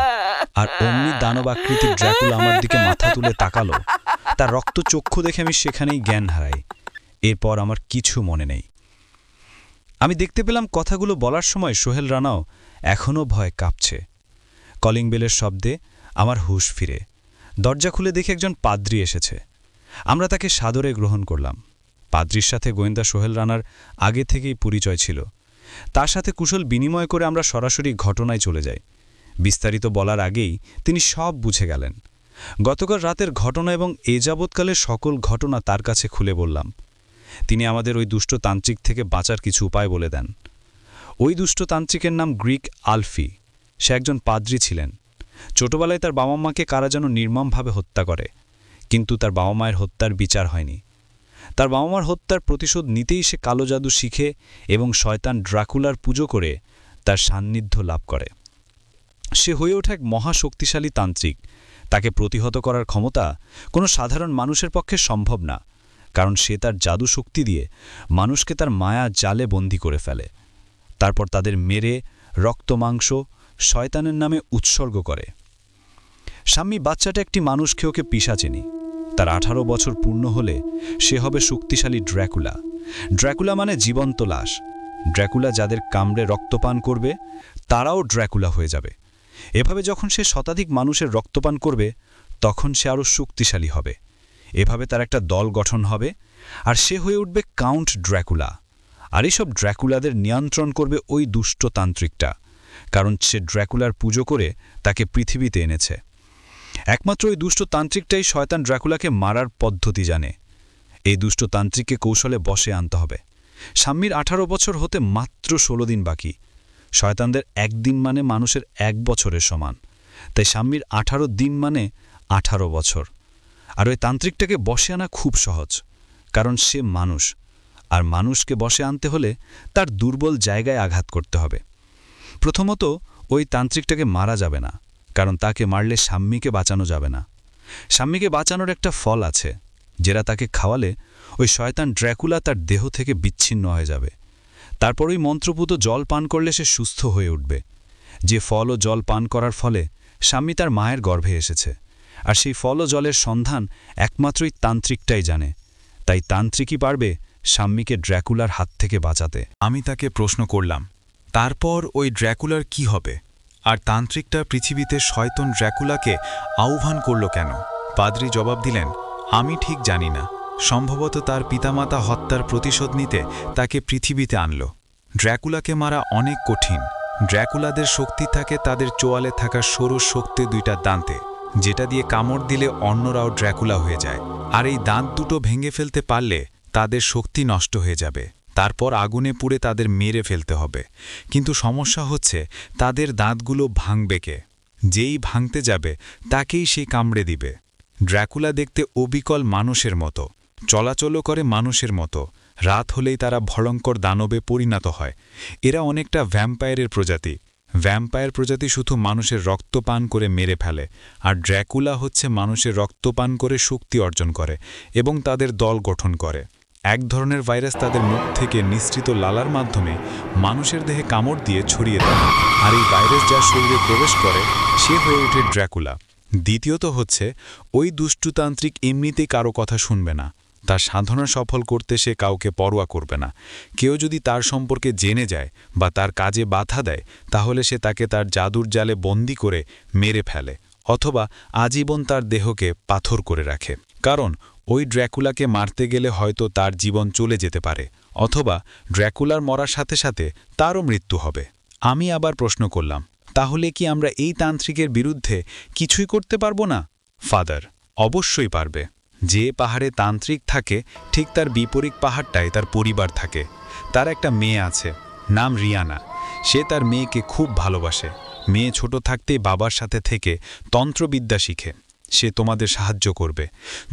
Speaker 1: আর অমনি দানব আকৃতির ড্রাকুলা আমার দিকে মাথা তুলে তাকালো। তার রক্ত চক্ষু দেখে আমি সেখানেই জ্ঞান হারাই। এরপর আমার কিছু মনে নেই। আমি দেখতে পেলাম কথাগুলো বলার সময় সোহেল রানাও এখনও ভয় কাঁপছে। কলিং বেলের শব্দে আমার হুঁশ ফিরে। দরজা খুলে দেখে একজন পাদ্রী এসেছে। আমরা তাকে সাদরে গ্রহণ করলাম। পাদ্রীর সাথে গোয়েন্দা সোহেল রানার আগে থেকেই পরিচয় ছিল। তার সাথে কুশল বিনিময় করে আমরা সরাসরি ঘটনায় চলে যাই। বিস্তারিত বলার আগেই তিনি সব বুঝে গেলেন। গতকাল রাতের ঘটনা এবং এ যাবৎকালের সকল ঘটনা তার কাছে খুলে বললাম। তিনি আমাদের ওই দুষ্ট তান্ত্রিক থেকে বাঁচার কিছু উপায় বলে দেন। ওই দুষ্ট তান্ত্রিকের নাম গ্রিক আলফি। সে একজন পাদ্রী ছিলেন। ছোটবেলায় তার বাবা মাকে কারা যেন নির্মমভাবে হত্যা করে, কিন্তু তার বাবা মায়ের হত্যার বিচার হয়নি। তার বাবা মার হত্যার প্রতিশোধ নিতেই সে কালো জাদু শিখে এবং শয়তান ড্রাকুলার পুজো করে
Speaker 3: তার সান্নিধ্য লাভ করে। সে হয়ে ওঠে এক মহাশক্তিশালী তান্ত্রিক। তাকে প্রতিহত করার ক্ষমতা কোনো সাধারণ মানুষের পক্ষে সম্ভব না, কারণ সে তার জাদু শক্তি দিয়ে মানুষকে তার মায়া জালে বন্দী করে ফেলে, তারপর তাদের মেরে রক্তমাংস শয়তানের নামে উৎসর্গ করে। স্বামী বাচ্চাটা একটি মানুষকে ওকে পিশাচেনি। তার 18 বছর পূর্ণ হলে সে হবে শক্তিশালী ড্র্যাকুলা। ড্র্যাকুলা মানে জীবন্ত লাশ। ড্র্যাকুলা যাদের কামড়ে রক্তপান করবে তারাও ড্র্যাকুলা হয়ে যাবে। এভাবে যখন সে শতাধিক মানুষের রক্তপান করবে তখন সে আরও শক্তিশালী হবে। এভাবে তার একটা দল গঠন হবে আর সে হয়ে উঠবে কাউন্ট ড্র্যাকুলা। আর এইসব ড্র্যাকুলাদের নিয়ন্ত্রণ করবে ওই দুষ্ট তান্ত্রিকটা, কারণ সে ড্র্যাকুলার পুজো করে তাকে পৃথিবীতে এনেছে। একমাত্র ওই দুষ্ট তান্ত্রিকটাই শয়তান ড্র্যাকুলাকে মারার পদ্ধতি জানে। এই দুষ্ট তান্ত্রিককে কৌশলে বশে আনতে হবে। স্বামীর 18 বছর হতে মাত্র 16 দিন বাকি। শয়তানদের একদিন মানে মানুষের 1 বছরের সমান, তাই স্বামীর 18 দিন মানে 18 বছর। আর ওই তান্ত্রিকটাকে বশে আনা খুব সহজ, কারণ সে মানুষ, আর মানুষকে বশে আনতে হলে তার দুর্বল জায়গায় আঘাত করতে হবে। প্রথমত, ওই তান্ত্রিকটাকে মারা যাবে না, কারণ তাকে মারলে স্বামীকে বাঁচানো যাবে না। স্বামীকে বাঁচানোর একটা ফল আছে, যেটা তাকে খাওয়ালে ওই শয়তান ড্র্যাকুলা তার দেহ থেকে বিচ্ছিন্ন হয়ে যাবে। তারপর ওই মন্ত্রপুত জল পান করলে সে সুস্থ হয়ে উঠবে। যে ফল ও জল পান করার ফলে স্বামী তার মায়ের গর্ভে এসেছে, আর সেই ফল ও জলের সন্ধান একমাত্রই তান্ত্রিকটাই জানে। তাই তান্ত্রিকই পারবে স্বামীকে ড্র্যাকুলার হাত থেকে বাঁচাতে।
Speaker 1: আমি তাকে প্রশ্ন করলাম, তারপর ওই ড্র্যাকুলার কি হবে? আর তান্ত্রিকটা পৃথিবীতে শয়তান ড্র্যাকুলাকে আহ্বান করল কেন? পাদ্রী জবাব দিলেন, আমি ঠিক জানি না। সম্ভবত তার পিতামাতা হত্যার প্রতিশোধ নিতে তাকে পৃথিবীতে আনল। ড্র্যাকুলাকে মারা অনেক কঠিন। ড্র্যাকুলাদের শক্তি থাকে তাদের চোয়ালে থাকা সরু শক্তি 2টা দাঁতে, যেটা দিয়ে কামড় দিলে অন্যরাও ড্র্যাকুলা হয়ে যায়। আর এই দাঁত দুটো ভেঙে ফেলতে পারলে তাদের শক্তি নষ্ট হয়ে যাবে। তারপর আগুনে পুড়ে তাদের মেরে ফেলতে হবে। কিন্তু সমস্যা হচ্ছে তাদের দাঁতগুলো ভাঙবে কে? যেই ভাঙতে যাবে তাকেই সে কামড়ে দিবে। ড্র্যাকুলা দেখতে অবিকল মানুষের মতো, চলাচলও করে মানুষের মতো। রাত হলেই তারা ভয়ঙ্কর দানবে পরিণত হয়। এরা অনেকটা ভ্যাম্পায়ারের প্রজাতি। ভ্যাম্পায়ার প্রজাতি শুধু মানুষের রক্ত পান করে মেরে ফেলে, আর ড্র্যাকুলা হচ্ছে মানুষের রক্ত পান করে শক্তি অর্জন করে এবং তাদের দল গঠন করে। এক ধরনের ভাইরাস তাদের মুখ থেকে নিঃসৃত লালার মাধ্যমে মানুষের দেহে কামড় দিয়ে ছড়িয়ে দেয়, আর এই ভাইরাস যার শরীরে প্রবেশ করে সে হয়ে ওঠে ড্র্যাকুলা। দ্বিতীয়ত হচ্ছে, ওই দুষ্টতান্ত্রিক এমনিতেই কারো কথা শুনবে না। তার সাধনা সফল করতে সে কাউকে পরোয়া করবে না। কেউ যদি তার সম্পর্কে জেনে যায় বা তার কাজে বাধা দেয়, তাহলে সে তাকে তার জাদুর জালে বন্দী করে মেরে ফেলে, অথবা আজীবন তার দেহকে পাথর করে রাখে। কারণ ওই ড্র্যাকুলাকে মারতে গেলে হয়তো তার জীবন চলে যেতে পারে, অথবা ড্র্যাকুলার মরার সাথে সাথে তারও মৃত্যু হবে। আমি আবার প্রশ্ন করলাম, তাহলে কি আমরা এই তান্ত্রিকের বিরুদ্ধে কিছুই করতে পারবো না? ফাদার, অবশ্যই পারবে। যে পাহাড়ে তান্ত্রিক থাকে ঠিক তার বিপরীত পাহাড়টায় তার পরিবার থাকে। তার একটা মেয়ে আছে, নাম রিয়ানা। সে তার মেয়েকে খুব ভালোবাসে। মেয়ে ছোট থাকতেই বাবার সাথে থেকে তন্ত্রবিদ্যা শিখে। সে তোমাদের সাহায্য করবে।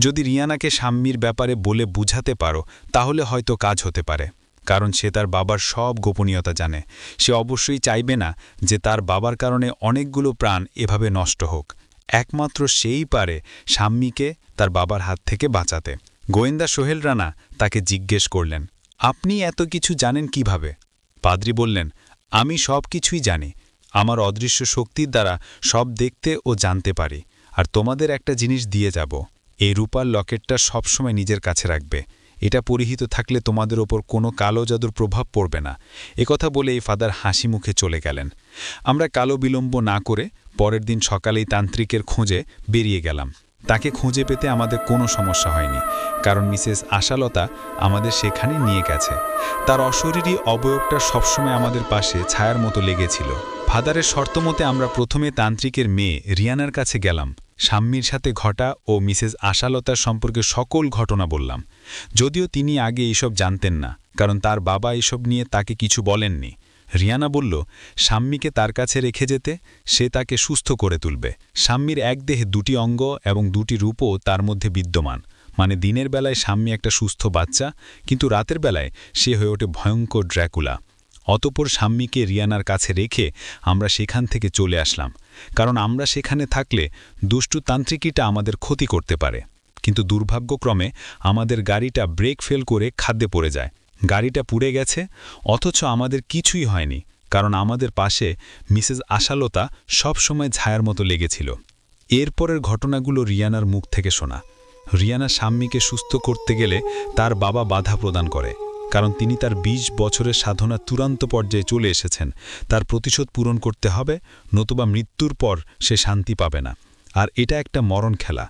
Speaker 1: যদি রিয়ানাকে স্বামীর ব্যাপারে বলে বুঝাতে পারো তাহলে হয়তো কাজ হতে পারে, কারণ সে তার বাবার সব গোপনীয়তা জানে। সে অবশ্যই চাইবে না যে তার বাবার কারণে অনেকগুলো প্রাণ এভাবে নষ্ট হোক। একমাত্র সেই পারে স্বামীকে তার বাবার হাত থেকে বাঁচাতে। গোয়েন্দা সোহেল রানা তাকে জিজ্ঞেস করলেন, আপনি এত কিছু জানেন কিভাবে? পাদ্রী বললেন, আমি সব কিছুই জানি। আমার অদৃশ্য শক্তির দ্বারা সব দেখতে ও জানতে পারি। আর তোমাদের একটা জিনিস দিয়ে যাব। এই রূপার লকেটটা সবসময় নিজের কাছে রাখবে। এটা পরিহিত থাকলে তোমাদের ওপর কোনো কালো জাদুর প্রভাব পড়বে না। একথা বলে এই ফাদার হাসি মুখে চলে গেলেন। আমরা কালো বিলম্ব না করে পরের দিন সকালেই তান্ত্রিকের খোঁজে বেরিয়ে গেলাম। তাকে খুঁজে পেতে আমাদের কোনো সমস্যা হয়নি, কারণ মিসেস আশালতা আমাদের সেখানে নিয়ে গেছে। তার অশরীরী অবয়বটা সবসময় আমাদের পাশে ছায়ার মতো লেগেছিল। ফাদারের শর্ত মতে আমরা প্রথমে তান্ত্রিকের মেয়ে রিয়ানার কাছে গেলাম। স্বামীর সাথে ঘটা ও মিসেস আশালতার সম্পর্কে সকল ঘটনা বললাম। যদিও তিনি আগে এইসব জানতেন না, কারণ তার বাবা এসব নিয়ে তাকে কিছু বলেননি। রিয়ানা বলল, স্বামীকে তার কাছে রেখে যেতে, সে তাকে সুস্থ করে তুলবে। স্বামীর এক দেহে 2টি অঙ্গ এবং 2টি রূপও তার মধ্যে বিদ্যমান। মানে দিনের বেলায় স্বামী একটা সুস্থ বাচ্চা, কিন্তু রাতের বেলায় সে হয়ে ওঠে ভয়ঙ্কর ড্র্যাকুলা।
Speaker 3: অতঃপর শাম্মীকে রিয়ানার কাছে রেখে আমরা সেখান থেকে চলে আসলাম, কারণ আমরা সেখানে থাকলে দুষ্টু তান্ত্রিকীটা আমাদের ক্ষতি করতে পারে। কিন্তু দুর্ভাগ্যক্রমে আমাদের গাড়িটা ব্রেক ফেল করে খাদ্যে পড়ে যায়। গাড়িটা পুড়ে গেছে, অথচ আমাদের কিছুই হয়নি, কারণ আমাদের পাশে মিসেস আশালতা সবসময় ছায়ার মতো লেগেছিল। এরপরের ঘটনাগুলো রিয়ানার মুখ থেকে শোনা। রিয়ানা শাম্মীকে সুস্থ করতে গেলে তার বাবা বাধা প্রদান করে, কারণ তিনি তার ২০ বছরের সাধনা চূড়ান্ত পর্যায়ে চলে এসেছেন। তার প্রতিশোধ পূরণ করতে হবে, নতুবা মৃত্যুর পর সে শান্তি পাবে না। আর এটা একটা মরণ খেলা।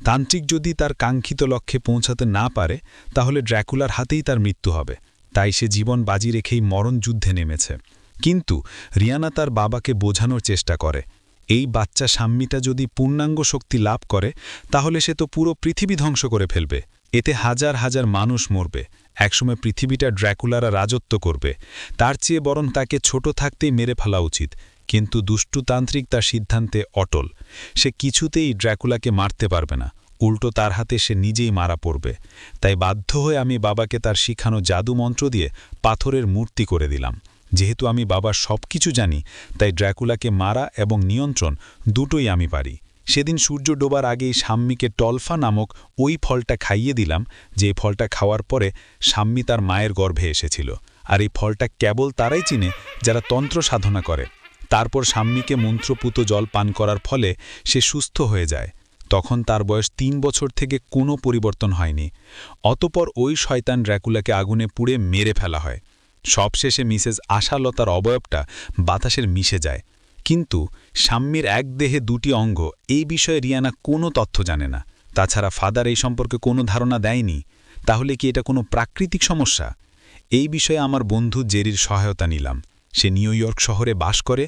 Speaker 3: তান্ত্রিক যদি তার কাঙ্ক্ষিত লক্ষ্যে পৌঁছাতে না পারে, তাহলে ড্র্যাকুলার হাতেই তার মৃত্যু হবে। তাই সে জীবন বাজি রেখেই মরণ যুদ্ধে নেমেছে। কিন্তু রিয়ানা তার বাবাকে বোঝানোর চেষ্টা করে, এই বাচ্চা শাম্মীটা যদি পূর্ণাঙ্গ শক্তি লাভ করে, তাহলে সে তো পুরো পৃথিবী ধ্বংস করে ফেলবে। এতে হাজার হাজার মানুষ মরবে। একসময় পৃথিবীটা ড্র্যাকুলারা রাজত্ব করবে। তার চেয়ে বরং তাকে ছোট থাকতেই মেরে ফেলা উচিত। কিন্তু দুষ্টুতান্ত্রিক তার সিদ্ধান্তে অটল। সে কিছুতেই ড্র্যাকুলাকে মারতে পারবে না, উল্টো তার হাতে সে নিজেই মারা পড়বে। তাই বাধ্য হয়ে আমি বাবাকে তার শিখানো জাদু মন্ত্র দিয়ে পাথরের মূর্তি করে দিলাম। যেহেতু আমি বাবার সব কিছু জানি, তাই ড্র্যাকুলাকে মারা এবং নিয়ন্ত্রণ দুটোই আমি পারি। সেদিন সূর্য ডোবার আগেই শাম্মীকে টলফা নামক ওই ফলটা খাইয়ে দিলাম, যে ফলটা খাওয়ার পরে শাম্মী তার মায়ের গর্ভে এসেছিল। আর এই ফলটা কেবল তারাই চিনে যারা তন্ত্র সাধনা করে। তারপর শাম্মীকে মন্ত্রপুত জল পান করার ফলে সে সুস্থ হয়ে যায়। তখন তার বয়স ৩ বছর থেকে কোনো পরিবর্তন হয়নি। অতঃপর ওই শয়তান ড্র্যাকুলাকে আগুনে পুড়ে মেরে ফেলা হয়। সবশেষে মিসেস আশালতার অবয়বটা বাতাসের মিশে যায়। কিন্তু শাম্মীর এক দেহে ২টি অঙ্গ, এই বিষয়ে রিয়ানা কোনো তথ্য জানে না। তাছাড়া ফাদার এই সম্পর্কে কোনো ধারণা দেয়নি। তাহলে কি এটা কোনো প্রাকৃতিক সমস্যা? এই বিষয়ে আমার বন্ধু জেরির সহায়তা নিলাম। সে নিউ ইয়র্ক শহরে বাস করে,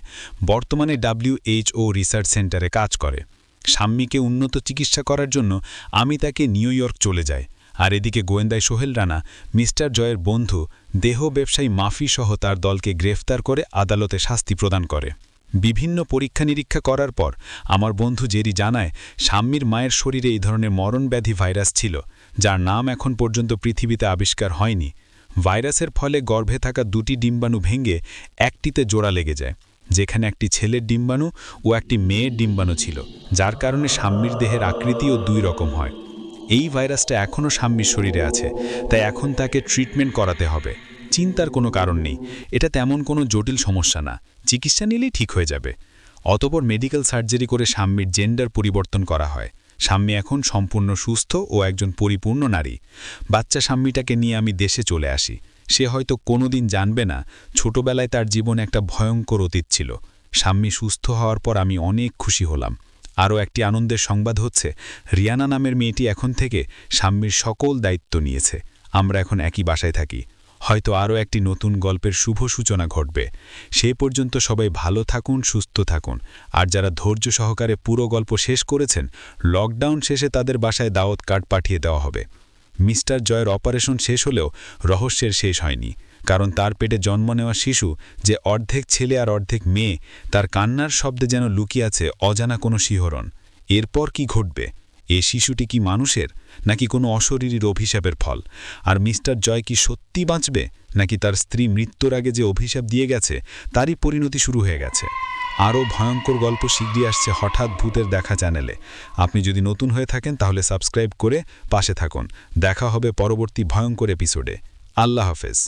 Speaker 3: বর্তমানে WHO রিসার্চ সেন্টারে কাজ করে। শাম্মীকে উন্নত চিকিৎসা করার জন্য আমি তাকে নিউ ইয়র্ক চলে যাই। আর এদিকে গোয়েন্দায় সোহেল রানা, মিস্টার জয়ের বন্ধু, দেহ ব্যবসায়ী মাফি সহ তার দলকে গ্রেফতার করে আদালতে শাস্তি প্রদান করে। বিভিন্ন পরীক্ষা নিরীক্ষা করার পর আমার বন্ধু জেরি জানায়, শাম্মীর মায়ের শরীরে এই ধরনের মরণব্যাধি ভাইরাস ছিল, যার নাম এখন পর্যন্ত পৃথিবীতে আবিষ্কার হয়নি। ভাইরাসের ফলে গর্ভে থাকা ২টি ডিম্বাণু ভেঙে একটিতে জোড়া লেগে যায়, যেখানে একটি ছেলের ডিম্বাণু ও একটি মেয়ের ডিম্বাণু ছিল, যার কারণে শাম্মীর দেহের আকৃতিও ২ রকম হয়। এই ভাইরাসটা এখনও শাম্মীর শরীরে আছে, তাই এখন তাকে ট্রিটমেন্ট করাতে হবে। চিন্তার কোনো কারণ নেই, এটা তেমন কোনো জটিল সমস্যা না, চিকিৎসা নিলেই ঠিক হয়ে যাবে। অতঃপর মেডিকেল সার্জারি করে শাম্মীর জেন্ডার পরিবর্তন করা হয়। শাম্মী এখন সম্পূর্ণ সুস্থ ও একজন পরিপূর্ণ নারী। বাচ্চা শাম্মীটাকে নিয়ে আমি দেশে চলে আসি। সে হয়তো কোনোদিন জানবে না ছোটবেলায় তার জীবনে একটা ভয়ঙ্কর অতীত ছিল। শাম্মী সুস্থ হওয়ার পর আমি অনেক খুশি হলাম। আরও একটি আনন্দের সংবাদ হচ্ছে, রিয়ানা নামের মেয়েটি এখন থেকে শাম্মীর সকল দায়িত্ব নিয়েছে। আমরা এখন একই বাসায় থাকি। হয়তো আরও একটি নতুন গল্পের শুভ সূচনা ঘটবে। সে পর্যন্ত সবাই ভালো থাকুন, সুস্থ থাকুন। আর যারা ধৈর্য সহকারে পুরো গল্প শেষ করেছেন, লকডাউন শেষে তাদের বাসায় দাওয়াত কার্ড পাঠিয়ে দেওয়া হবে। মিস্টার জয়ের অপারেশন শেষ হলেও রহস্যের শেষ হয়নি, কারণ তার পেটে জন্ম নেওয়া শিশু যে অর্ধেক ছেলে আর অর্ধেক মেয়ে, তার কান্নার শব্দে যেন লুকিয়ে আছে অজানা কোনো শিহরণ। এরপর কি ঘটবে? এ শিশুটি কি মানুষের, নাকি কোনো অশরীরীর অভিশাপের ফল? আর মিস্টার জয় কি সত্যি বাঁচবে, নাকি তার স্ত্রী মৃত্যুর আগে যে অভিশাপ দিয়ে গেছে তারই পরিণতি শুরু হয়ে গেছে? আরও ভয়ঙ্কর গল্প শীঘ্রই আসছে হঠাৎ ভূতের দেখা চ্যানেলে। আপনি যদি নতুন হয়ে থাকেন তাহলে সাবস্ক্রাইব করে পাশে থাকুন। দেখা হবে পরবর্তী ভয়ঙ্কর এপিসোডে। আল্লাহ হাফেজ।